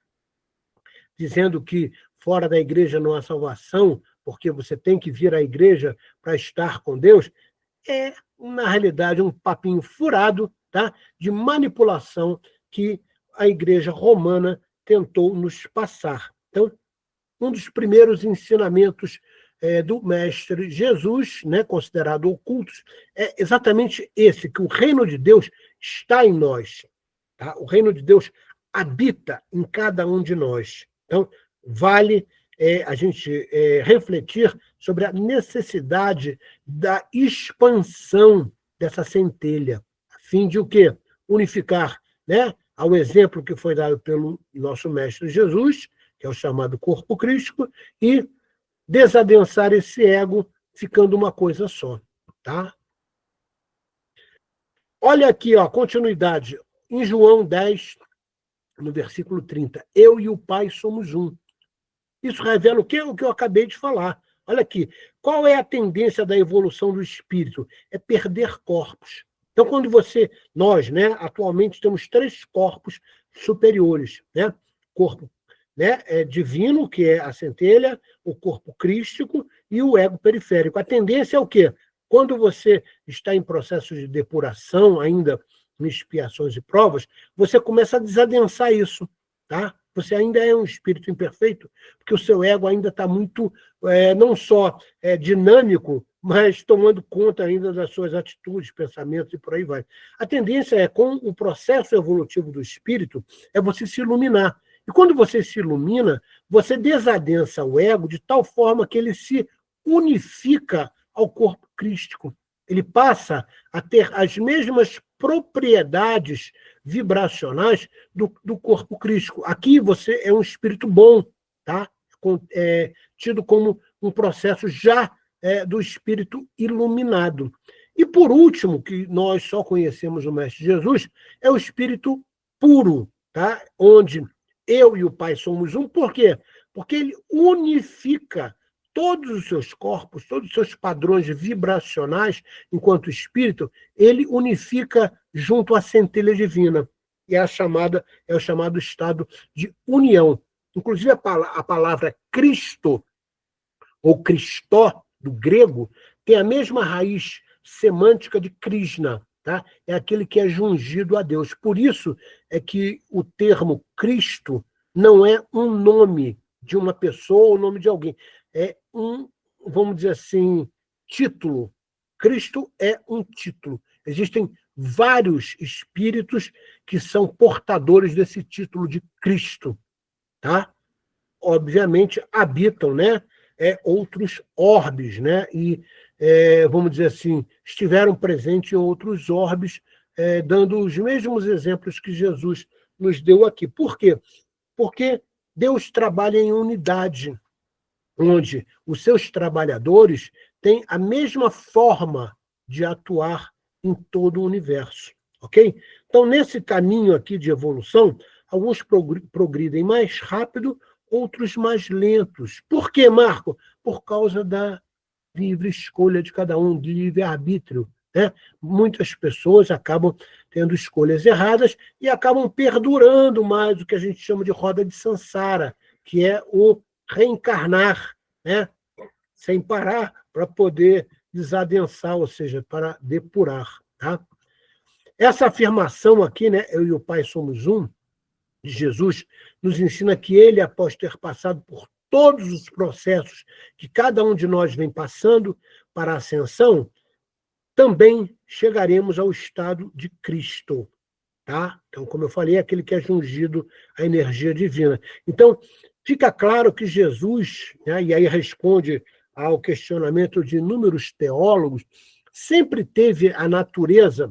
dizendo que fora da igreja não há salvação, porque você tem que vir à igreja para estar com Deus, é, na realidade, um papinho furado, tá? De manipulação que a igreja romana tentou nos passar. Então, um dos primeiros ensinamentos do Mestre Jesus, né, considerado ocultos, é exatamente esse, que o reino de Deus está em nós. Tá? O reino de Deus habita em cada um de nós. Então, vale a gente refletir sobre a necessidade da expansão dessa centelha, a fim de o quê? Unificar, né, ao exemplo que foi dado pelo nosso Mestre Jesus, que é o chamado corpo crístico, e desadensar esse ego, ficando uma coisa só. Tá? Olha aqui, ó, continuidade. Em João 10, no versículo 30, eu e o Pai somos um. Isso revela o quê? O que eu acabei de falar. Olha aqui, qual é a tendência da evolução do espírito? É perder corpos. Então, quando nós, né, atualmente temos 3 corpos superiores, né? Corpo, né, divino, que é a centelha, o corpo crístico e o ego periférico. A tendência é o quê? Quando você está em processo de depuração, ainda em expiações e provas, você começa a desadensar isso, tá? Você ainda é um espírito imperfeito, porque o seu ego ainda está muito, não só dinâmico, mas tomando conta ainda das suas atitudes, pensamentos e por aí vai. A tendência com o processo evolutivo do espírito, é você se iluminar. E quando você se ilumina, você desadensa o ego de tal forma que ele se unifica ao corpo crístico. Ele passa a ter as mesmas propriedades vibracionais do corpo crístico. Aqui você é um espírito bom, tá? Tido como um processo já do espírito iluminado. E por último, que nós só conhecemos o Mestre Jesus, é o espírito puro, tá? Onde eu e o Pai somos um. Por quê? Porque ele unifica todos os seus corpos, todos os seus padrões vibracionais, enquanto espírito, ele unifica junto à centelha divina. E é o chamado estado de união. Inclusive, a palavra Cristo, ou Cristó, do grego, tem a mesma raiz semântica de Krishna, tá? É aquele que é jungido a Deus. Por isso é que o termo Cristo não é um nome de uma pessoa ou nome de alguém. É um, vamos dizer assim, título. Cristo é um título. Existem vários espíritos que são portadores desse título de Cristo, tá? Obviamente habitam, né, outros orbes, né, e, vamos dizer assim, estiveram presentes em outros orbes, dando os mesmos exemplos que Jesus nos deu aqui. Por quê? Porque Deus trabalha em unidade, onde os seus trabalhadores têm a mesma forma de atuar em todo o universo, ok? Então, nesse caminho aqui de evolução, alguns progridem mais rápido, outros mais lentos. Por quê, Marco? Por causa da livre escolha de cada um, de livre-arbítrio, né? Muitas pessoas acabam tendo escolhas erradas e acabam perdurando mais o que a gente chama de roda de Sansara, que é o reencarnar, né? Sem parar, para poder desadensar, ou seja, para depurar. Tá? Essa afirmação aqui, né, eu e o Pai somos um, de Jesus, nos ensina que ele, após ter passado por todos os processos que cada um de nós vem passando para a ascensão, também chegaremos ao estado de Cristo. Tá? Então, como eu falei, é aquele que é jungido à energia divina. Então, fica claro que Jesus, né, e aí responde ao questionamento de inúmeros teólogos, sempre teve a natureza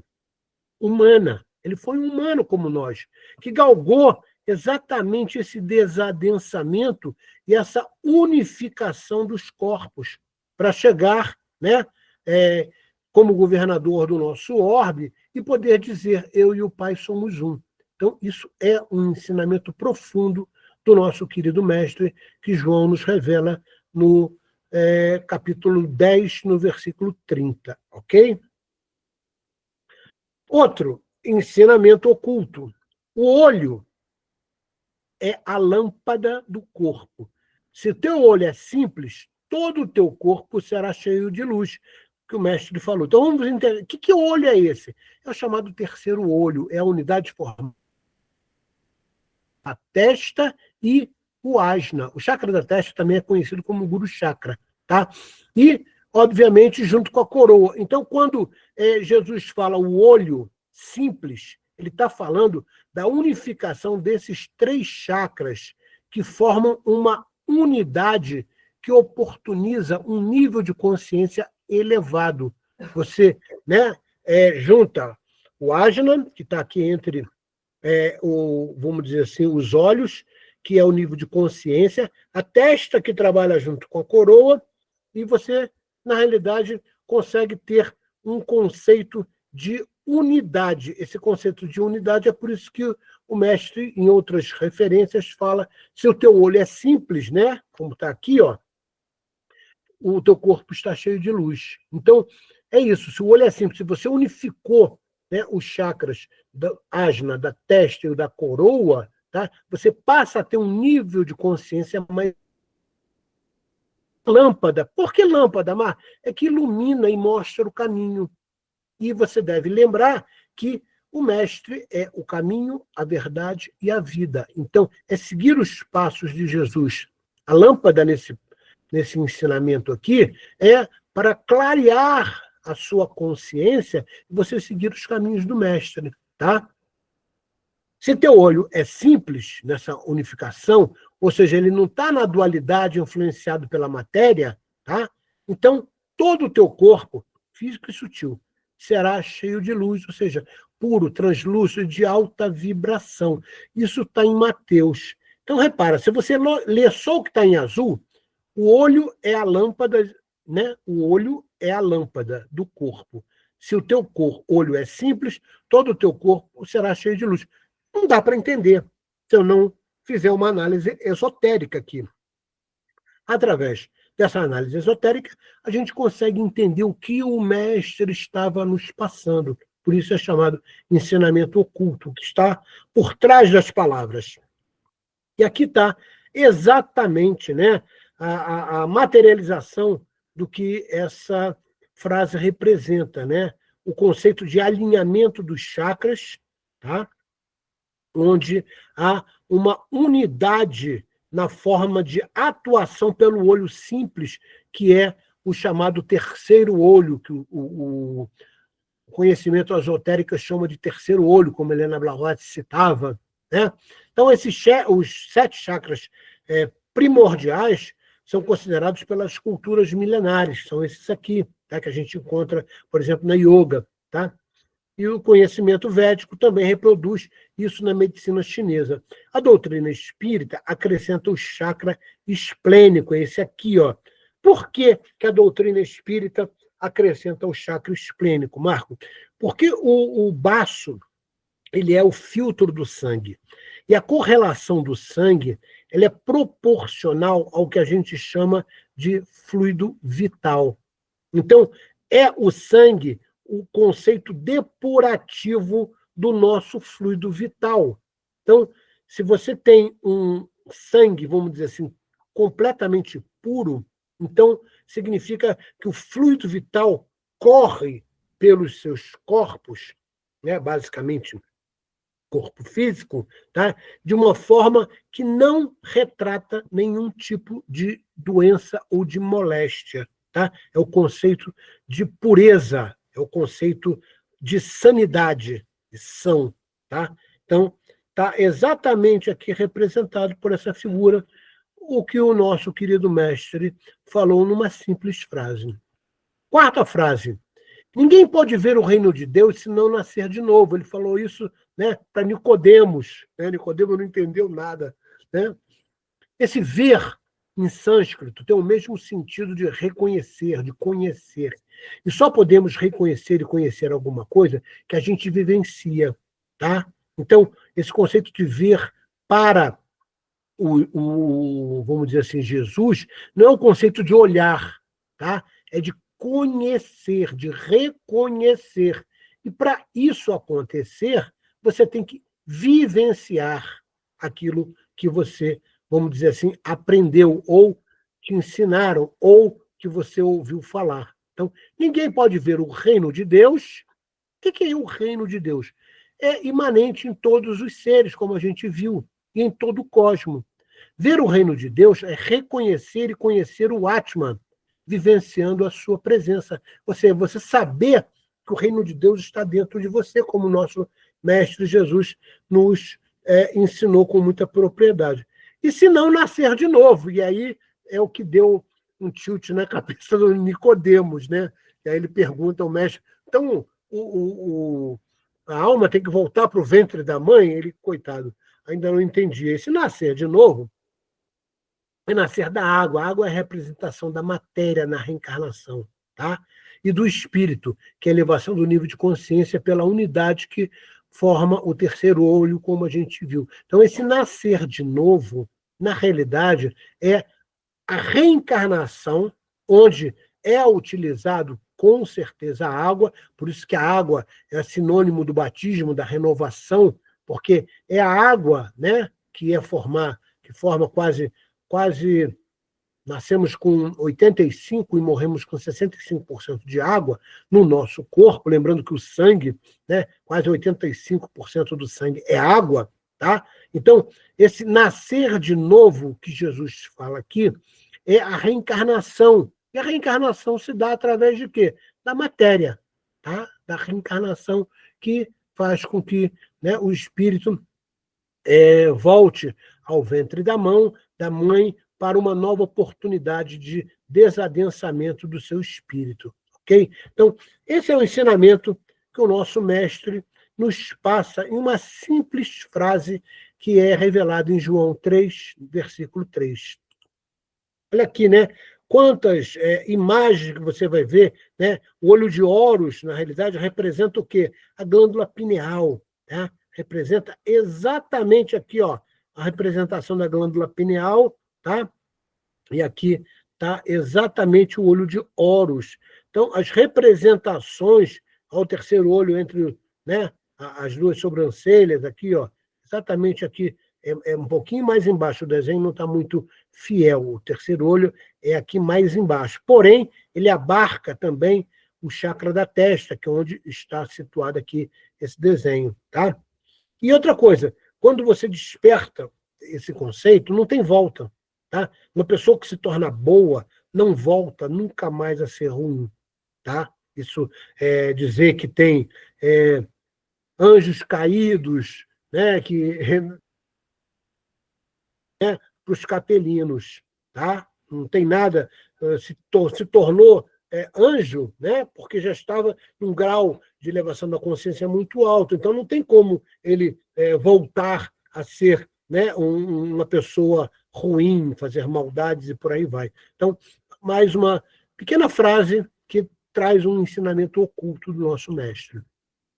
humana. Ele foi um humano como nós, que galgou exatamente esse desadensamento e essa unificação dos corpos para chegar, né, como governador do nosso orbe e poder dizer, eu e o Pai somos um. Então, isso é um ensinamento profundo do nosso querido mestre, que João nos revela no capítulo 10, no versículo 30, ok? Outro ensinamento oculto. O olho é a lâmpada do corpo. Se o teu olho é simples, todo o teu corpo será cheio de luz, que o mestre falou. Então, vamos entender. Que olho é esse? É o chamado terceiro olho, é a unidade formada a testa e o ajna. O chakra da testa também é conhecido como Guru Chakra, tá? E, obviamente, junto com a coroa. Então, quando Jesus fala o olho simples, ele está falando da unificação desses 3 chakras que formam uma unidade que oportuniza um nível de consciência elevado. Você, né, junta o ajna, que está aqui entre vamos dizer assim, os olhos, que é o nível de consciência, a testa, que trabalha junto com a coroa, e você, na realidade, consegue ter um conceito de unidade. Esse conceito de unidade é por isso que o mestre, em outras referências, fala, se o teu olho é simples, né, como está aqui, ó, o teu corpo está cheio de luz. Então, é isso, se o olho é simples, se você unificou, né, os chakras da ajna, da testa e da coroa, tá? Você passa a ter um nível de consciência mais... Lâmpada. Por que lâmpada, Mar? É que ilumina e mostra o caminho. E você deve lembrar que o mestre é o caminho, a verdade e a vida. Então, é seguir os passos de Jesus. A lâmpada nesse ensinamento aqui é para clarear a sua consciência e você seguir os caminhos do mestre, tá? Se teu olho é simples nessa unificação, ou seja, ele não está na dualidade influenciado pela matéria, tá? Então, todo o teu corpo, físico e sutil, será cheio de luz, ou seja, puro, translúcido, de alta vibração. Isso está em Mateus. Então, repara, se você ler só o que está em azul, o olho é a lâmpada, né? O olho é a lâmpada do corpo. Se o teu olho é simples, todo o teu corpo será cheio de luz. Não dá para entender se eu não fizer uma análise esotérica aqui. Através dessa análise esotérica, a gente consegue entender o que o mestre estava nos passando. Por isso é chamado ensinamento oculto, que está por trás das palavras. E aqui está exatamente, né, a materialização do que essa frase representa, né? O conceito de alinhamento dos chakras, tá? Onde há uma unidade na forma de atuação pelo olho simples, que é o chamado terceiro olho, que o conhecimento esotérico chama de terceiro olho, como Helena Blavatsky citava, né? Então, os 7 chakras primordiais são considerados pelas culturas milenares, são esses aqui, tá? Que a gente encontra, por exemplo, na yoga, tá? E o conhecimento védico também reproduz isso na medicina chinesa. A doutrina espírita acrescenta o chakra esplênico, esse aqui, ó. Por que que a doutrina espírita acrescenta o chakra esplênico, Marco? Porque o baço, ele é o filtro do sangue. E a correlação do sangue, ele é proporcional ao que a gente chama de fluido vital. Então, é o sangue o conceito depurativo do nosso fluido vital. Então, se você tem um sangue, vamos dizer assim, completamente puro, então significa que o fluido vital corre pelos seus corpos, né, basicamente corpo físico, tá, de uma forma que não retrata nenhum tipo de doença ou de moléstia. Tá? É o conceito de pureza, é o conceito de sanidade, de são. Tá? Então, está exatamente aqui representado por essa figura o que o nosso querido mestre falou numa simples frase. Quarta frase. Ninguém pode ver o reino de Deus se não nascer de novo. Ele falou isso, né, para Nicodemos. Né? Nicodemos não entendeu nada. Né? Esse ver, em sânscrito, tem o mesmo sentido de reconhecer, de conhecer. E só podemos reconhecer e conhecer alguma coisa que a gente vivencia. Tá? Então, esse conceito de ver para vamos dizer assim, Jesus, não é um conceito de olhar, tá? É de conhecer, de reconhecer. E para isso acontecer, você tem que vivenciar aquilo que você, vamos dizer assim, aprendeu, ou te ensinaram, ou que você ouviu falar. Então, ninguém pode ver o reino de Deus. O que é o reino de Deus? É imanente em todos os seres, como a gente viu, e em todo o cosmos. Ver o reino de Deus é reconhecer e conhecer o Atman, vivenciando a sua presença. Você saber que o reino de Deus está dentro de você, como o nosso Mestre Jesus nos ensinou com muita propriedade. E se não, nascer de novo. E aí é o que deu um tilt na cabeça do Nicodemos, né? E aí ele pergunta ao mestre, então a alma tem que voltar para o ventre da mãe? Ele, coitado, ainda não entendia. E se nascer de novo, é nascer da água. A água é a representação da matéria na reencarnação, tá? E do espírito, que é a elevação do nível de consciência pela unidade que forma o terceiro olho, como a gente viu. Então, esse nascer de novo, na realidade, é a reencarnação, onde é utilizado com certeza a água, por isso que a água é sinônimo do batismo, da renovação, porque é a água, né, que forma quase nascemos com 85% e morremos com 65% de água no nosso corpo, lembrando que o sangue, né, quase 85% do sangue é água, tá? Então, esse nascer de novo que Jesus fala aqui é a reencarnação. E a reencarnação se dá através de quê? Da matéria, tá? Da reencarnação que faz com que, né, o espírito volte ao ventre da mãe, para uma nova oportunidade de desadensamento do seu espírito. Ok? Então, esse é o ensinamento que o nosso mestre nos passa em uma simples frase que é revelada em João 3, versículo 3. Olha aqui, né? Quantas imagens que você vai ver, né? O olho de Horus, na realidade, representa o quê? A glândula pineal, tá? Representa exatamente aqui, ó, a representação da glândula pineal, tá? E aqui está exatamente o olho de Horus. Então, as representações ao terceiro olho entre, né, as duas sobrancelhas, aqui, ó, exatamente aqui é um pouquinho mais embaixo. O desenho não está muito fiel. O terceiro olho é aqui mais embaixo. Porém, ele abarca também o chakra da testa, que é onde está situado aqui esse desenho. Tá? E outra coisa, quando você desperta esse conceito, não tem volta. Tá? Uma pessoa que se torna boa não volta nunca mais a ser ruim. Tá? Isso é dizer que tem anjos caídos, né, para os capelinos. Tá? Não tem nada, se tornou anjo, né, porque já estava num grau de elevação da consciência muito alto. Então não tem como ele voltar a ser, né, uma pessoa ruim, fazer maldades e por aí vai. Então, mais uma pequena frase que traz um ensinamento oculto do nosso mestre.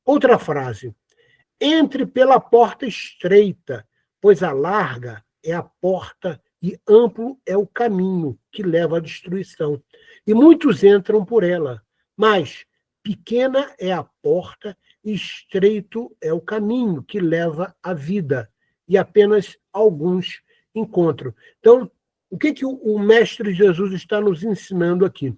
Outra frase: entre pela porta estreita, pois a larga é a porta e amplo é o caminho que leva à destruição. E muitos entram por ela, mas pequena é a porta e estreito é o caminho que leva à vida, e apenas alguns encontram. Então, o que o Mestre Jesus está nos ensinando aqui?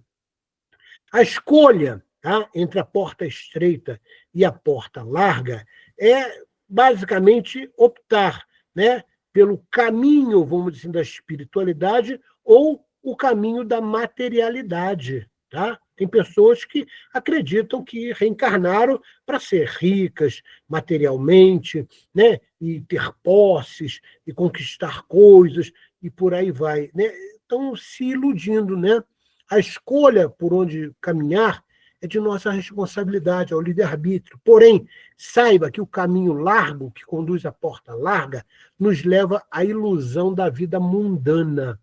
A escolha, tá, entre a porta estreita e a porta larga é basicamente optar, né, pelo caminho, vamos dizer, da espiritualidade ou o caminho da materialidade. Tá? Tem pessoas que acreditam que reencarnaram para ser ricas materialmente, né, e ter posses, e conquistar coisas, e por aí vai. Né? Estão se iludindo, né? A escolha por onde caminhar é de nossa responsabilidade, é o livre-arbítrio. Porém, saiba que o caminho largo, que conduz à porta larga, nos leva à ilusão da vida mundana,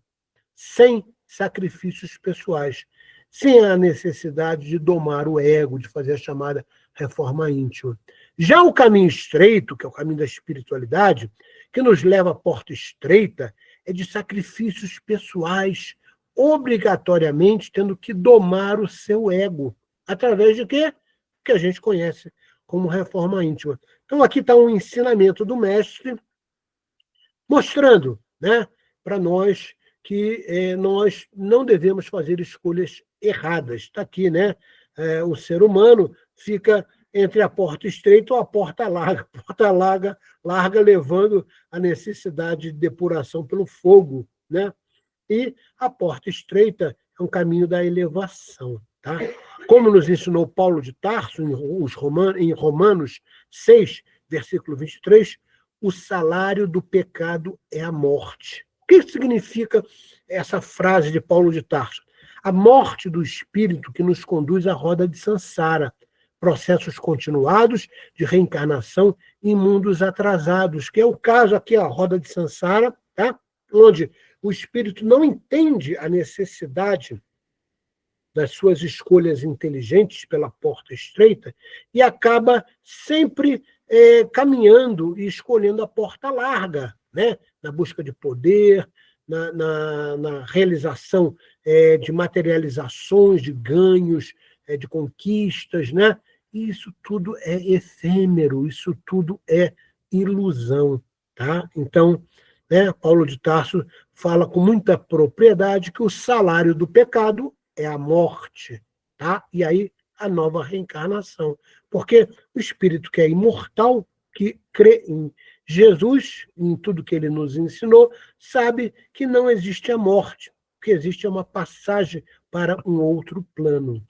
sem sacrifícios pessoais, sem a necessidade de domar o ego, de fazer a chamada reforma íntima. Já o caminho estreito, que é o caminho da espiritualidade, que nos leva à porta estreita, é de sacrifícios pessoais, obrigatoriamente tendo que domar o seu ego. Através de quê? Que a gente conhece como reforma íntima. Então, aqui está um ensinamento do mestre mostrando, né, para nós que nós não devemos fazer escolhas erradas. Está aqui, né? O ser humano fica entre a porta estreita ou a porta larga. Porta larga levando a necessidade de depuração pelo fogo, né? E a porta estreita é um caminho da elevação. Tá? Como nos ensinou Paulo de Tarso, em Romanos 6, versículo 23, o salário do pecado é a morte. O que significa essa frase de Paulo de Tarso? A morte do espírito que nos conduz à roda de Sansara, processos continuados de reencarnação em mundos atrasados, que é o caso aqui, a roda de Sansara, tá? Onde o espírito não entende a necessidade das suas escolhas inteligentes pela porta estreita e acaba sempre caminhando e escolhendo a porta larga, né? Na busca de poder, na realização de materializações, de ganhos, de conquistas, né? E isso tudo é efêmero, isso tudo é ilusão. Tá? Então, né, Paulo de Tarso fala com muita propriedade que o salário do pecado é a morte, tá? E aí a nova reencarnação. Porque o espírito que é imortal, que crê em Jesus, em tudo que ele nos ensinou, sabe que não existe a morte, o que existe é uma passagem para um outro plano.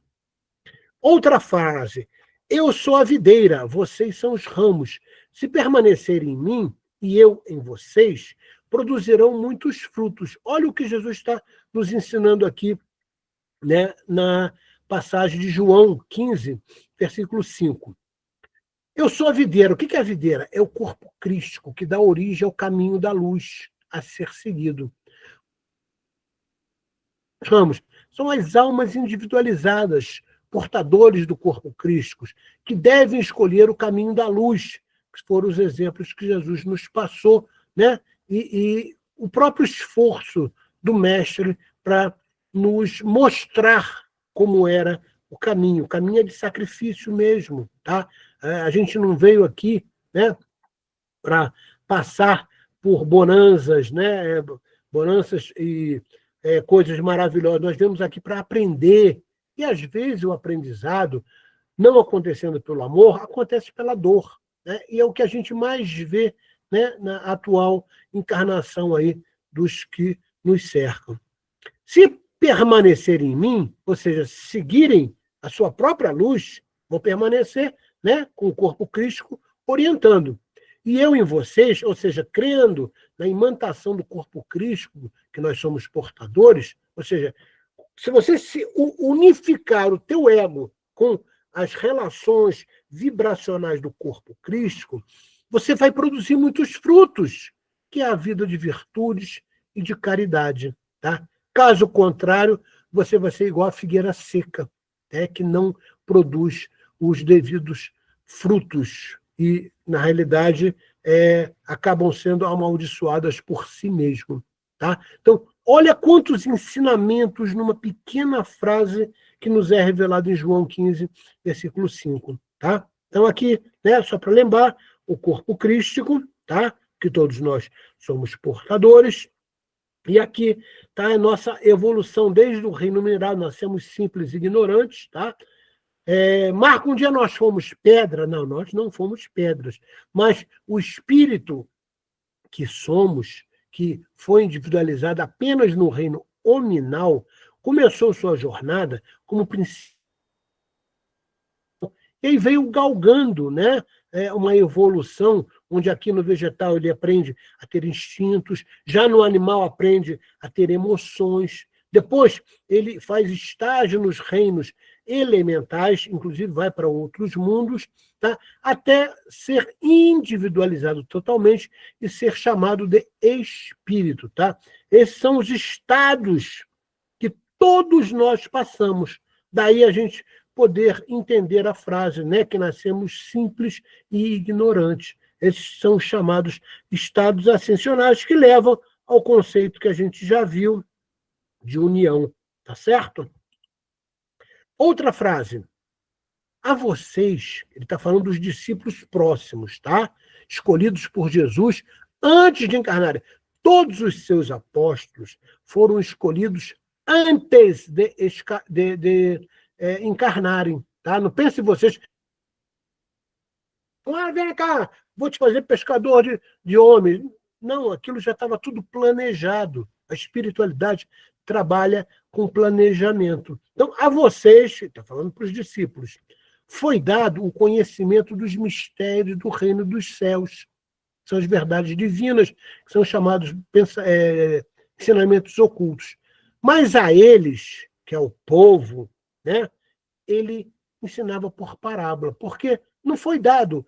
Outra frase: eu sou a videira, vocês são os ramos. Se permanecerem em mim e eu em vocês, produzirão muitos frutos. Olha o que Jesus está nos ensinando aqui, né, na passagem de João 15, versículo 5. Eu sou a videira. O que é a videira? É o corpo crístico, que dá origem ao caminho da luz a ser seguido. Ramos são as almas individualizadas, portadores do corpo crístico, que devem escolher o caminho da luz, que foram os exemplos que Jesus nos passou, né? E o próprio esforço do mestre para nos mostrar como era o caminho. O caminho é de sacrifício mesmo. Tá? A gente não veio aqui, né, para passar por bonanças, né? Bonanças e coisas maravilhosas. Nós viemos aqui para aprender. E, às vezes, o aprendizado, não acontecendo pelo amor, acontece pela dor. Né? E é o que a gente mais vê, né, na atual encarnação aí dos que nos cercam. Se permanecerem em mim, ou seja, seguirem a sua própria luz, vão permanecer, né, com o corpo crístico orientando. E eu em vocês, ou seja, crendo na imantação do corpo crístico, que nós somos portadores, ou seja, se você se unificar o teu ego com as relações vibracionais do corpo crístico, você vai produzir muitos frutos, que é a vida de virtudes e de caridade. Tá? Caso contrário, você vai ser igual a figueira seca, que não produz os devidos frutos e, na realidade, acabam sendo amaldiçoadas por si mesmo. Tá? Então, olha quantos ensinamentos numa pequena frase que nos é revelado em João 15, versículo 5. Tá? Então, aqui, né, só para lembrar, o corpo crístico, tá? Que todos nós somos portadores, e aqui está a nossa evolução desde o reino mineral, nós somos simples e ignorantes, tá? Marco, um dia nós fomos pedra? Não, nós não fomos pedras, mas o espírito que somos, que foi individualizado apenas no reino hominal, começou sua jornada como princípio. E aí veio galgando, né, uma evolução, onde aqui no vegetal ele aprende a ter instintos, já no animal aprende a ter emoções. Depois ele faz estágio nos reinos elementais, inclusive vai para outros mundos, tá? Até ser individualizado totalmente e ser chamado de espírito. Tá? Esses são os estados que todos nós passamos. Daí a gente poder entender a frase, né, que nascemos simples e ignorantes. Esses são os chamados estados ascensionais que levam ao conceito que a gente já viu de união. Tá certo? Outra frase. A vocês, ele está falando dos discípulos próximos, tá? Escolhidos por Jesus antes de encarnarem. Todos os seus apóstolos foram escolhidos antes de encarnarem. Tá? Não pense vocês, vem cá, vou te fazer pescador de homens. Não, aquilo já estava tudo planejado. A espiritualidade trabalha com planejamento. Então, a vocês, está falando para os discípulos, foi dado o conhecimento dos mistérios do reino dos céus. São as verdades divinas, que são chamados ensinamentos ocultos. Mas a eles, que é o povo, né, ele ensinava por parábola, porque não foi dado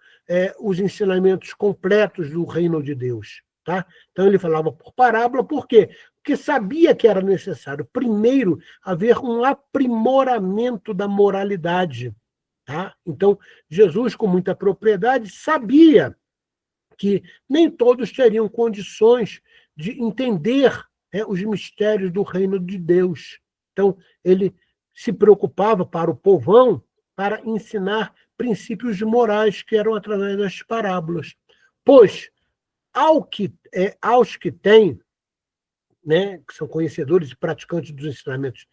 os ensinamentos completos do reino de Deus. Tá? Então ele falava por parábola, por quê? Porque sabia que era necessário, primeiro, haver um aprimoramento da moralidade. Tá? Então, Jesus, com muita propriedade, sabia que nem todos teriam condições de entender os mistérios do reino de Deus. Então, ele se preocupava para o povão para ensinar princípios morais que eram através das parábolas. Pois, aos que têm, né, que são conhecedores e praticantes dos ensinamentos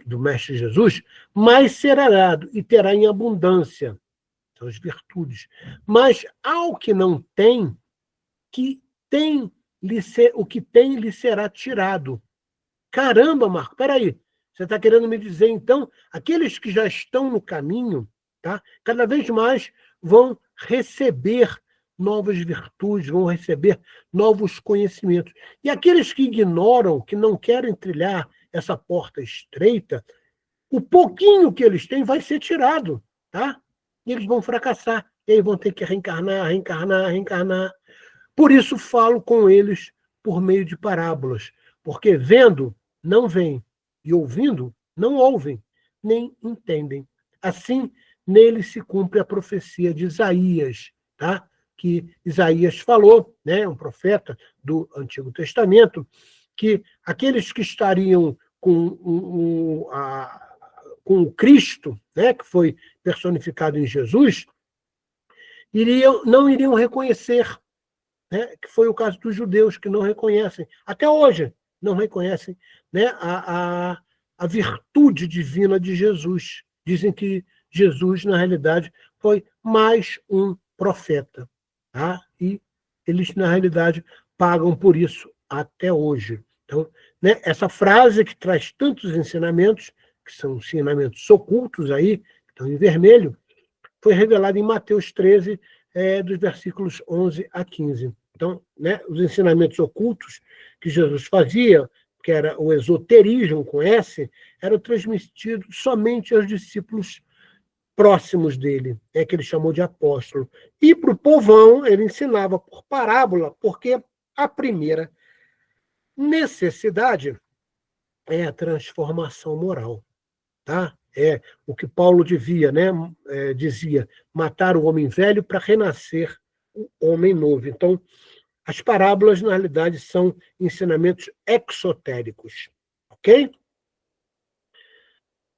do Mestre Jesus, mais será dado e terá em abundância. São as virtudes. Mas ao que não tem, o que tem lhe será tirado. Caramba, Marco, peraí. Você está querendo me dizer, então, aqueles que já estão no caminho, tá, cada vez mais vão receber novas virtudes, vão receber novos conhecimentos. E aqueles que ignoram, que não querem trilhar essa porta estreita, o pouquinho que eles têm vai ser tirado, tá? E eles vão fracassar. E aí vão ter que reencarnar, reencarnar, reencarnar. Por isso falo com eles por meio de parábolas, porque vendo, não veem, e ouvindo, não ouvem, nem entendem. Assim, nele se cumpre a profecia de Isaías, tá? Que Isaías falou, né, um profeta do Antigo Testamento, que aqueles que estariam com o Cristo, né, que foi personificado em Jesus, não iriam reconhecer, né, que foi o caso dos judeus, que não reconhecem, até hoje, não reconhecem, né, a virtude divina de Jesus. Dizem que Jesus, na realidade, foi mais um profeta. Tá? E eles, na realidade, pagam por isso até hoje. Então, né, essa frase que traz tantos ensinamentos, que são ensinamentos ocultos aí, que estão em vermelho, foi revelada em Mateus 13, dos versículos 11 a 15. Então, né, os ensinamentos ocultos que Jesus fazia, que era o esoterismo com S, eram transmitidos somente aos discípulos próximos dele, que ele chamou de apóstolo. E para o povão, ele ensinava por parábola, porque a primeira necessidade é a transformação moral. Tá? É o que Paulo dizia, matar o homem velho para renascer o homem novo. Então, as parábolas, na realidade, são ensinamentos exotéricos. Ok?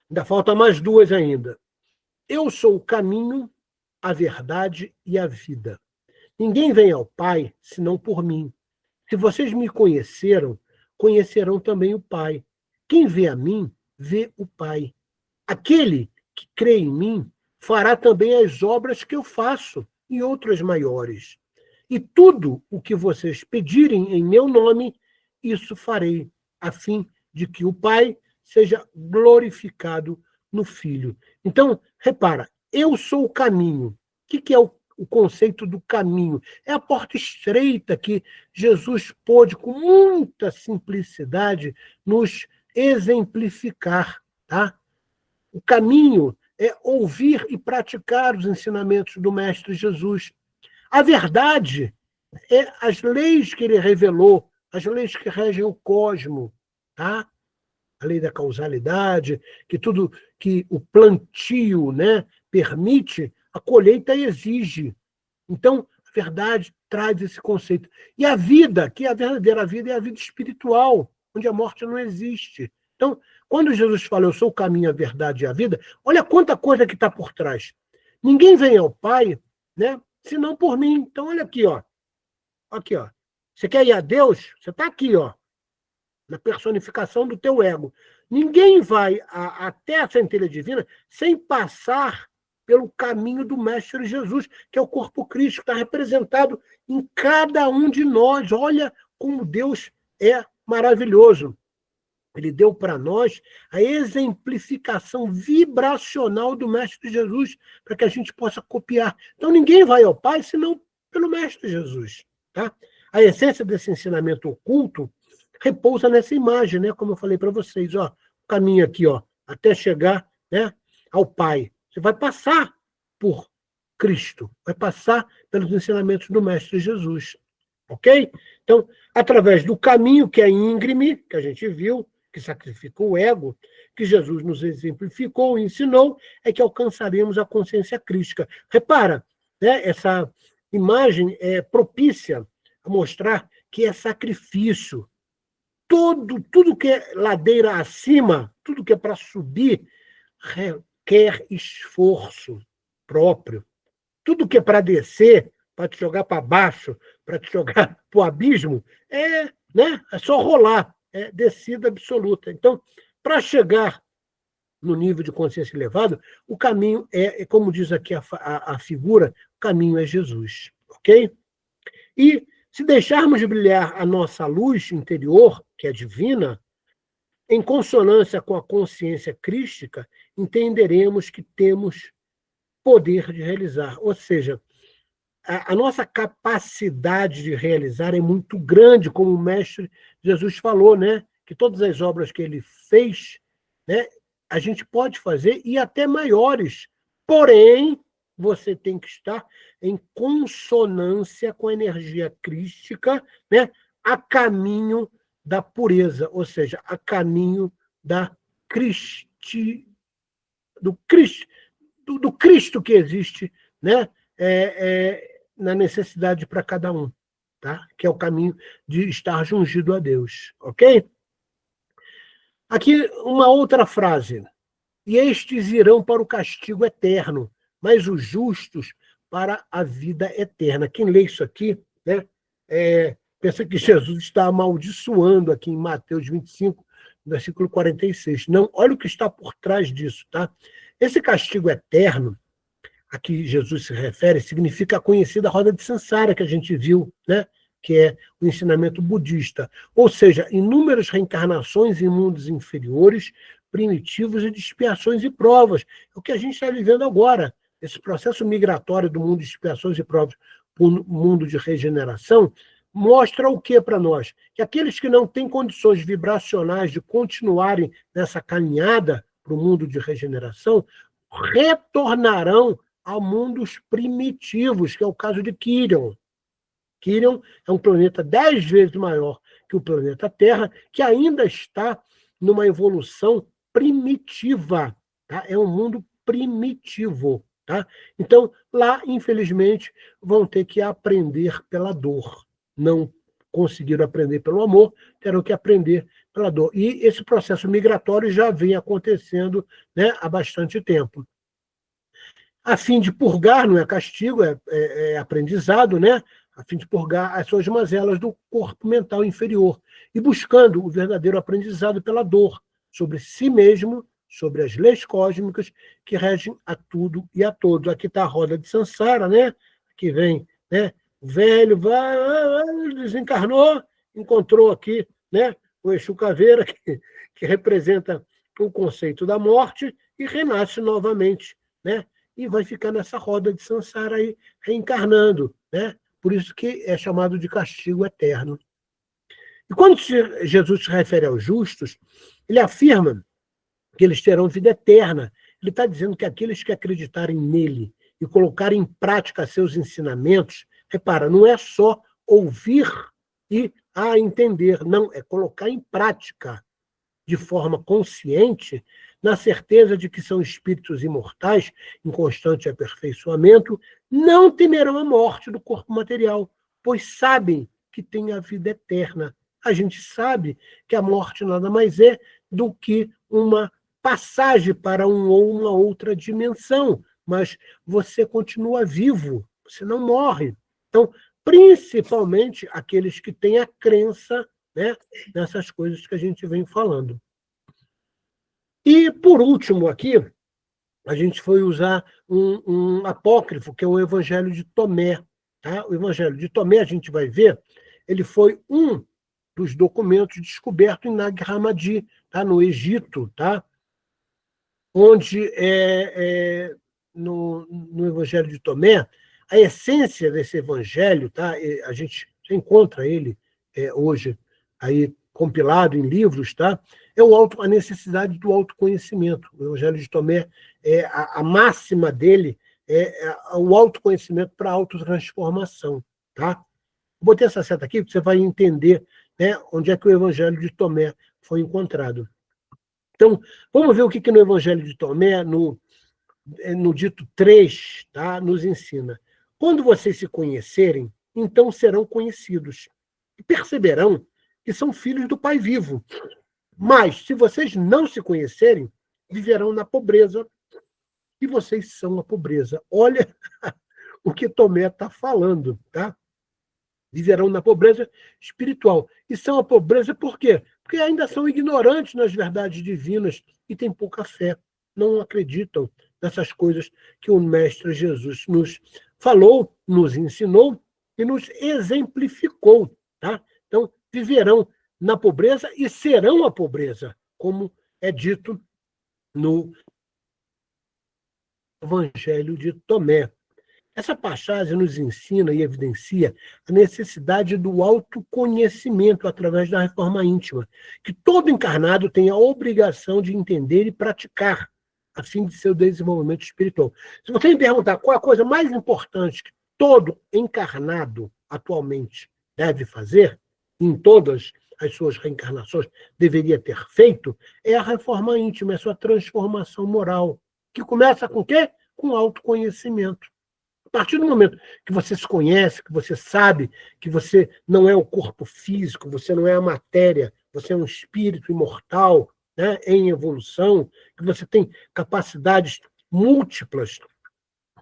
Ainda falta mais duas ainda. Eu sou o caminho, a verdade e a vida. Ninguém vem ao Pai senão por mim. Se vocês me conheceram, conhecerão também o Pai. Quem vê a mim, vê o Pai. Aquele que crê em mim fará também as obras que eu faço, e outras maiores. E tudo o que vocês pedirem em meu nome, isso farei, a fim de que o Pai seja glorificado no Filho. Então, repara, eu sou o caminho. O que é o conceito do caminho? É a porta estreita que Jesus pôde, com muita simplicidade, nos exemplificar, tá? O caminho é ouvir e praticar os ensinamentos do Mestre Jesus. A verdade é as leis que ele revelou, as leis que regem o cosmo, tá? A lei da causalidade, que tudo que o plantio, né, permite, a colheita exige. Então, a verdade traz esse conceito. E a vida, que é a verdadeira vida, é a vida espiritual, onde a morte não existe. Então, quando Jesus fala, eu sou o caminho, a verdade e a vida, olha quanta coisa que está por trás. Ninguém vem ao Pai, né, senão por mim. Então, olha aqui, ó. Aqui, ó. Você quer ir a Deus? Você está aqui, ó, na personificação do teu ego. Ninguém vai até a centelha divina sem passar pelo caminho do Mestre Jesus, que é o corpo Cristo, que está representado em cada um de nós. Olha como Deus é maravilhoso. Ele deu para nós a exemplificação vibracional do Mestre Jesus, para que a gente possa copiar. Então, ninguém vai ao Pai senão pelo Mestre Jesus. Tá? A essência desse ensinamento oculto repousa nessa imagem, né? Como eu falei para vocês, ó, o caminho aqui, ó, até chegar, né, ao Pai. Você vai passar por Cristo, vai passar pelos ensinamentos do Mestre Jesus. Ok? Então, através do caminho que é íngreme, que a gente viu, que sacrifica o ego, que Jesus nos exemplificou e ensinou, é que alcançaremos a consciência crística. Repara, né, essa imagem é propícia a mostrar que é sacrifício. Tudo que é ladeira acima, tudo que é para subir, requer esforço próprio. Tudo que é para descer, para te jogar para baixo, para te jogar para o abismo, é só rolar, é descida absoluta. Então, para chegar no nível de consciência elevado, o caminho como diz aqui a figura, o caminho é Jesus. Ok? E se deixarmos de brilhar a nossa luz interior, que é divina, em consonância com a consciência crística, entenderemos que temos poder de realizar. Ou seja, a nossa capacidade de realizar é muito grande, como o Mestre Jesus falou, né? Que todas as obras que ele fez, né, a gente pode fazer e até maiores. Porém, você tem que estar em consonância com a energia crística, né, a caminho da pureza, ou seja, a caminho da do Cristo que existe, né, na necessidade para cada um, tá? Que é o caminho de estar jungido a Deus, ok? Aqui uma outra frase. E estes irão para o castigo eterno, mas os justos para a vida eterna. Quem lê isso aqui, né, pensa que Jesus está amaldiçoando aqui em Mateus 25, versículo 46. Não, olha o que está por trás disso, tá? Esse castigo eterno a que Jesus se refere significa a conhecida roda de Sansara que a gente viu, né? Que é o ensinamento budista. Ou seja, inúmeras reencarnações em mundos inferiores, primitivos e de expiações e provas. É o que a gente está vivendo agora. Esse processo migratório do mundo de expiações e provas para o mundo de regeneração mostra o que para nós? Que aqueles que não têm condições vibracionais de continuarem nessa caminhada para o mundo de regeneração retornarão a mundos primitivos, que é o caso de Quirion. Quirion é um planeta 10 vezes maior que o planeta Terra, que ainda está numa evolução primitiva. Tá? É um mundo primitivo. Tá? Então, lá, infelizmente, vão ter que aprender pela dor. Não conseguiram aprender pelo amor, terão que aprender pela dor. E esse processo migratório já vem acontecendo, né, há bastante tempo. A fim de purgar, não é castigo, é aprendizado, né? A fim de purgar as suas mazelas do corpo mental inferior e buscando o verdadeiro aprendizado pela dor sobre si mesmo, sobre as leis cósmicas que regem a tudo e a todos. Aqui está a roda de Sansara, né? Aqui vem, né? O velho desencarnou, encontrou aqui, né? O Exu Caveira, que representa o conceito da morte, e renasce novamente, né? E vai ficar nessa roda de Sansara aí, reencarnando, né? Por isso que é chamado de castigo eterno. E quando Jesus se refere aos justos, ele afirma que eles terão vida eterna. Ele está dizendo que aqueles que acreditarem nele e colocarem em prática seus ensinamentos, repara, não é só ouvir e entender, não, é colocar em prática de forma consciente, na certeza de que são espíritos imortais, em constante aperfeiçoamento, não temerão a morte do corpo material, pois sabem que têm a vida eterna. A gente sabe que a morte nada mais é do que uma passagem para uma outra dimensão, mas você continua vivo, você não morre. Então, principalmente aqueles que têm a crença, né, nessas coisas que a gente vem falando. E, por último, aqui, a gente foi usar um apócrifo, que é o Evangelho de Tomé. Tá? O Evangelho de Tomé, a gente vai ver, ele foi um dos documentos descobertos em Nag Hammadi, tá? No Egito, tá? Onde, no Evangelho de Tomé, a essência desse evangelho, tá? A gente encontra ele hoje aí compilado em livros, tá? É a necessidade do autoconhecimento. O Evangelho de Tomé, a máxima dele é o autoconhecimento para a autotransformação. Tá? Botei essa seta aqui, porque você vai entender, né, onde é que o Evangelho de Tomé foi encontrado. Então, vamos ver o que no Evangelho de Tomé, no dito 3, tá, nos ensina. Quando vocês se conhecerem, então serão conhecidos. E perceberão que são filhos do Pai vivo. Mas, se vocês não se conhecerem, viverão na pobreza. E vocês são a pobreza. Olha o que Tomé está falando, tá? Viverão na pobreza espiritual. E são a pobreza por quê? Porque ainda são ignorantes nas verdades divinas e têm pouca fé. Não acreditam nessas coisas que o Mestre Jesus nos falou, nos ensinou e nos exemplificou. Tá? Então, viverão na pobreza e serão a pobreza, como é dito no Evangelho de Tomé. Essa passagem nos ensina e evidencia a necessidade do autoconhecimento através da reforma íntima, que todo encarnado tem a obrigação de entender e praticar, a fim de seu desenvolvimento espiritual. Se você me perguntar qual é a coisa mais importante que todo encarnado atualmente deve fazer, em todas as suas reencarnações deveria ter feito, é a reforma íntima, é a sua transformação moral, que começa com o quê? Com autoconhecimento. A partir do momento que você se conhece, que você sabe que você não é o corpo físico, você não é a matéria, você é um espírito imortal, né, em evolução, que você tem capacidades múltiplas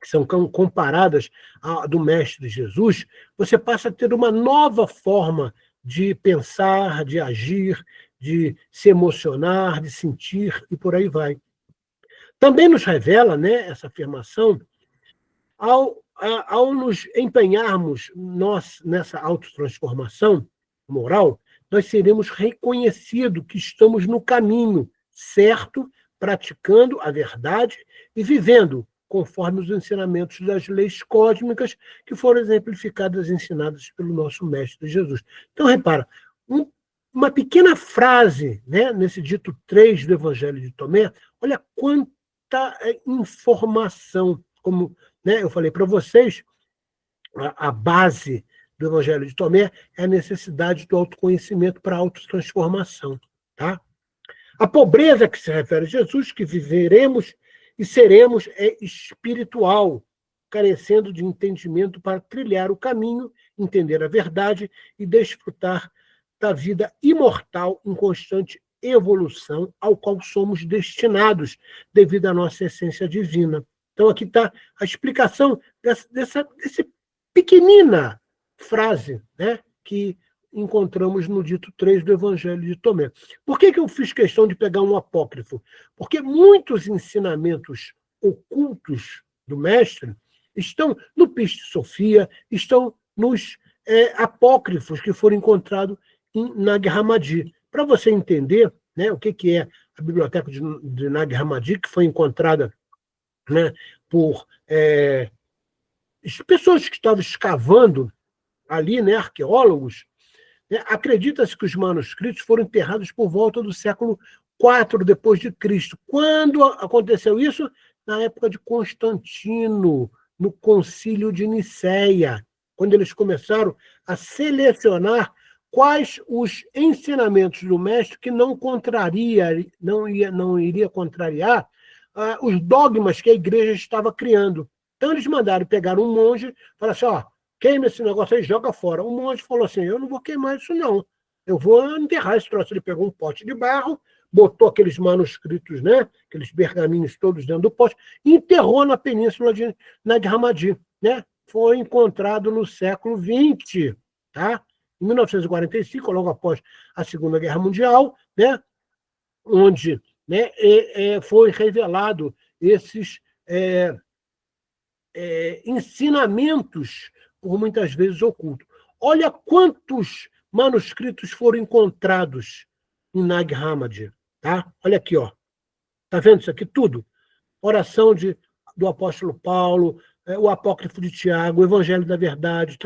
que são comparadas à do Mestre Jesus, você passa a ter uma nova forma de pensar, de agir, de se emocionar, de sentir, e por aí vai. Também nos revela, né, essa afirmação, ao nos empenharmos nós nessa autotransformação moral, nós seremos reconhecidos que estamos no caminho certo, praticando a verdade e vivendo conforme os ensinamentos das leis cósmicas que foram exemplificadas e ensinadas pelo nosso Mestre Jesus. Então, repara, uma pequena frase, né, nesse dito 3 do Evangelho de Tomé, olha quanta informação, como, né, eu falei para vocês, a base do Evangelho de Tomé é a necessidade do autoconhecimento para a autotransformação. Tá? A pobreza que se refere a Jesus, que viveremos e seremos, é espiritual, carecendo de entendimento para trilhar o caminho, entender a verdade e desfrutar da vida imortal em constante evolução ao qual somos destinados devido à nossa essência divina. Então, aqui está a explicação dessa pequenina frase, né, que encontramos no dito 3 do Evangelho de Tomé. Por que eu fiz questão de pegar um apócrifo? Porque muitos ensinamentos ocultos do Mestre estão no Piste Sofia, estão nos apócrifos que foram encontrados em Nag Hammadi. Para você entender, né, o que é a biblioteca de Nag Hammadi, que foi encontrada, né, por pessoas que estavam escavando ali, né, arqueólogos, né, acredita-se que os manuscritos foram enterrados por volta do século IV depois de Cristo. Quando aconteceu isso? Na época de Constantino, no Concílio de Nicéia, quando eles começaram a selecionar quais os ensinamentos do mestre que não iria contrariar os dogmas que a igreja estava criando. Então eles mandaram pegar um monge e falaram assim, ó, queima esse negócio aí, joga fora. O monge falou assim, eu não vou queimar isso não, eu vou enterrar esse troço. Ele pegou um pote de barro, botou aqueles manuscritos, né, aqueles pergaminhos todos dentro do pote, e enterrou na península de Nag Hammadi, né? Foi encontrado no século XX, tá? Em 1945, logo após a Segunda Guerra Mundial, né, onde, né, foi revelado esses ensinamentos, por muitas vezes ocultos. Olha quantos manuscritos foram encontrados em Nag Hammadi. Tá? Olha aqui, ó. Tá vendo isso aqui tudo? Oração do apóstolo Paulo, o apócrifo de Tiago, o Evangelho da Verdade,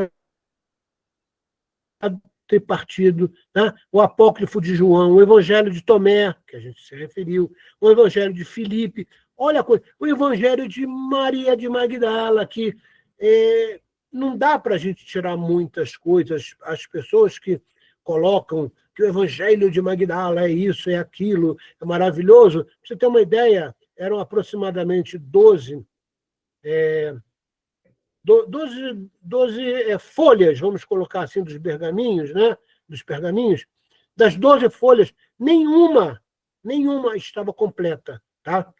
tripartido, né? O apócrifo de João, o Evangelho de Tomé, que a gente se referiu, o Evangelho de Filipe, olha a coisa, o Evangelho de Maria de Magdala, que não dá para a gente tirar muitas coisas. As pessoas que colocam que o Evangelho de Magdala é isso, é aquilo, é maravilhoso. Pra você ter uma ideia, eram aproximadamente 12 folhas, vamos colocar assim, dos pergaminhos, né? Dos pergaminhos. Das 12 folhas, nenhuma estava completa. Tá?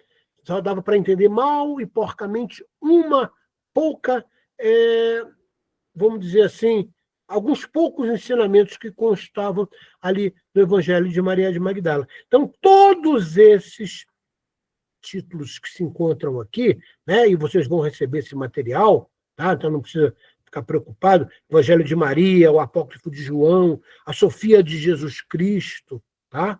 Só dava para entender mal e porcamente uma pouca, vamos dizer assim, alguns poucos ensinamentos que constavam ali no Evangelho de Maria de Magdala. Então, todos esses títulos que se encontram aqui, né, e vocês vão receber esse material, tá? Então não precisa ficar preocupado, Evangelho de Maria, o Apócrifo de João, a Sofia de Jesus Cristo, tá?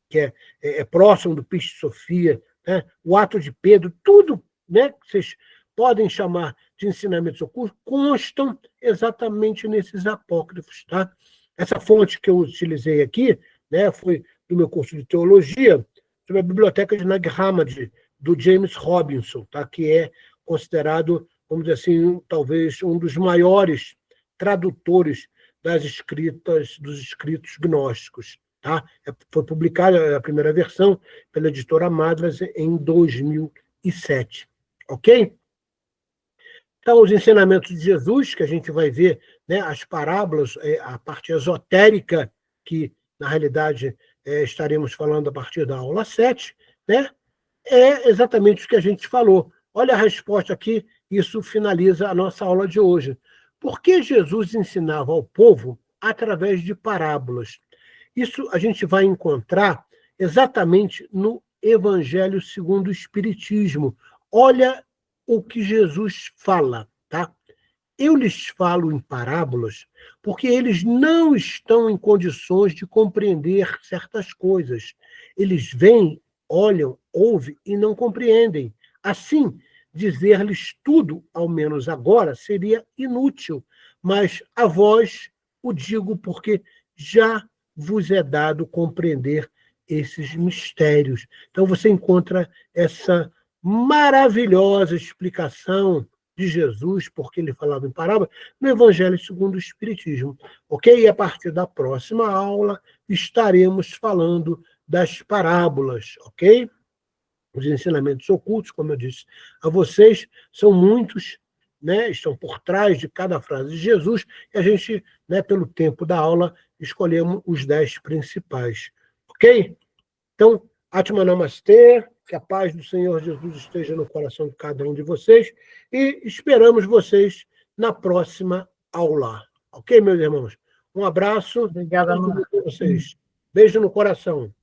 Que é próximo do Piste Sofia, né? O Ato de Pedro, tudo, né, que vocês podem chamar de ensinamentos ocultos, constam exatamente nesses apócrifos. Tá? Essa fonte que eu utilizei aqui, né, foi do meu curso de teologia, sobre a biblioteca de Nag Hammadi, do James Robinson, tá? Que é considerado, vamos dizer assim, talvez um dos maiores tradutores dos escritos gnósticos. Tá? Foi publicada a primeira versão pela editora Madras em 2007. Ok? Então, os ensinamentos de Jesus, que a gente vai ver, né, as parábolas, a parte esotérica, que, na realidade, estaremos falando a partir da aula 7, né, é exatamente o que a gente falou. Olha a resposta aqui isso finaliza a nossa aula de hoje. Por que Jesus ensinava ao povo através de parábolas? Isso a gente vai encontrar exatamente no Evangelho segundo o Espiritismo. Olha o que Jesus fala, tá? Eu lhes falo em parábolas porque eles não estão em condições de compreender certas coisas. Eles veem, olham, ouvem e não compreendem. Assim, dizer-lhes tudo, ao menos agora, seria inútil, mas a vós o digo porque já vos é dado compreender esses mistérios. Então você encontra essa maravilhosa explicação de Jesus, porque ele falava em parábola, no Evangelho segundo o Espiritismo. Ok? E a partir da próxima aula estaremos falando das parábolas, ok? Os ensinamentos ocultos, como eu disse a vocês, são muitos, né? Estão por trás de cada frase de Jesus, e a gente, né, pelo tempo da aula, escolhemos os 10 principais. Ok? Então, Atma Namastê, que a paz do Senhor Jesus esteja no coração de cada um de vocês e esperamos vocês na próxima aula. Ok, meus irmãos? Um abraço. Obrigada, Marco. Vocês. Beijo no coração.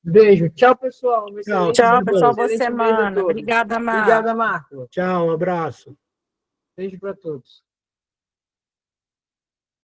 Beijo. Tchau, pessoal. Tchau, Tchau, pessoal, boa Excelente beijo a semana. todos. Obrigada, Mar. Obrigada, Marco. Tchau, um abraço. Beijo para todos.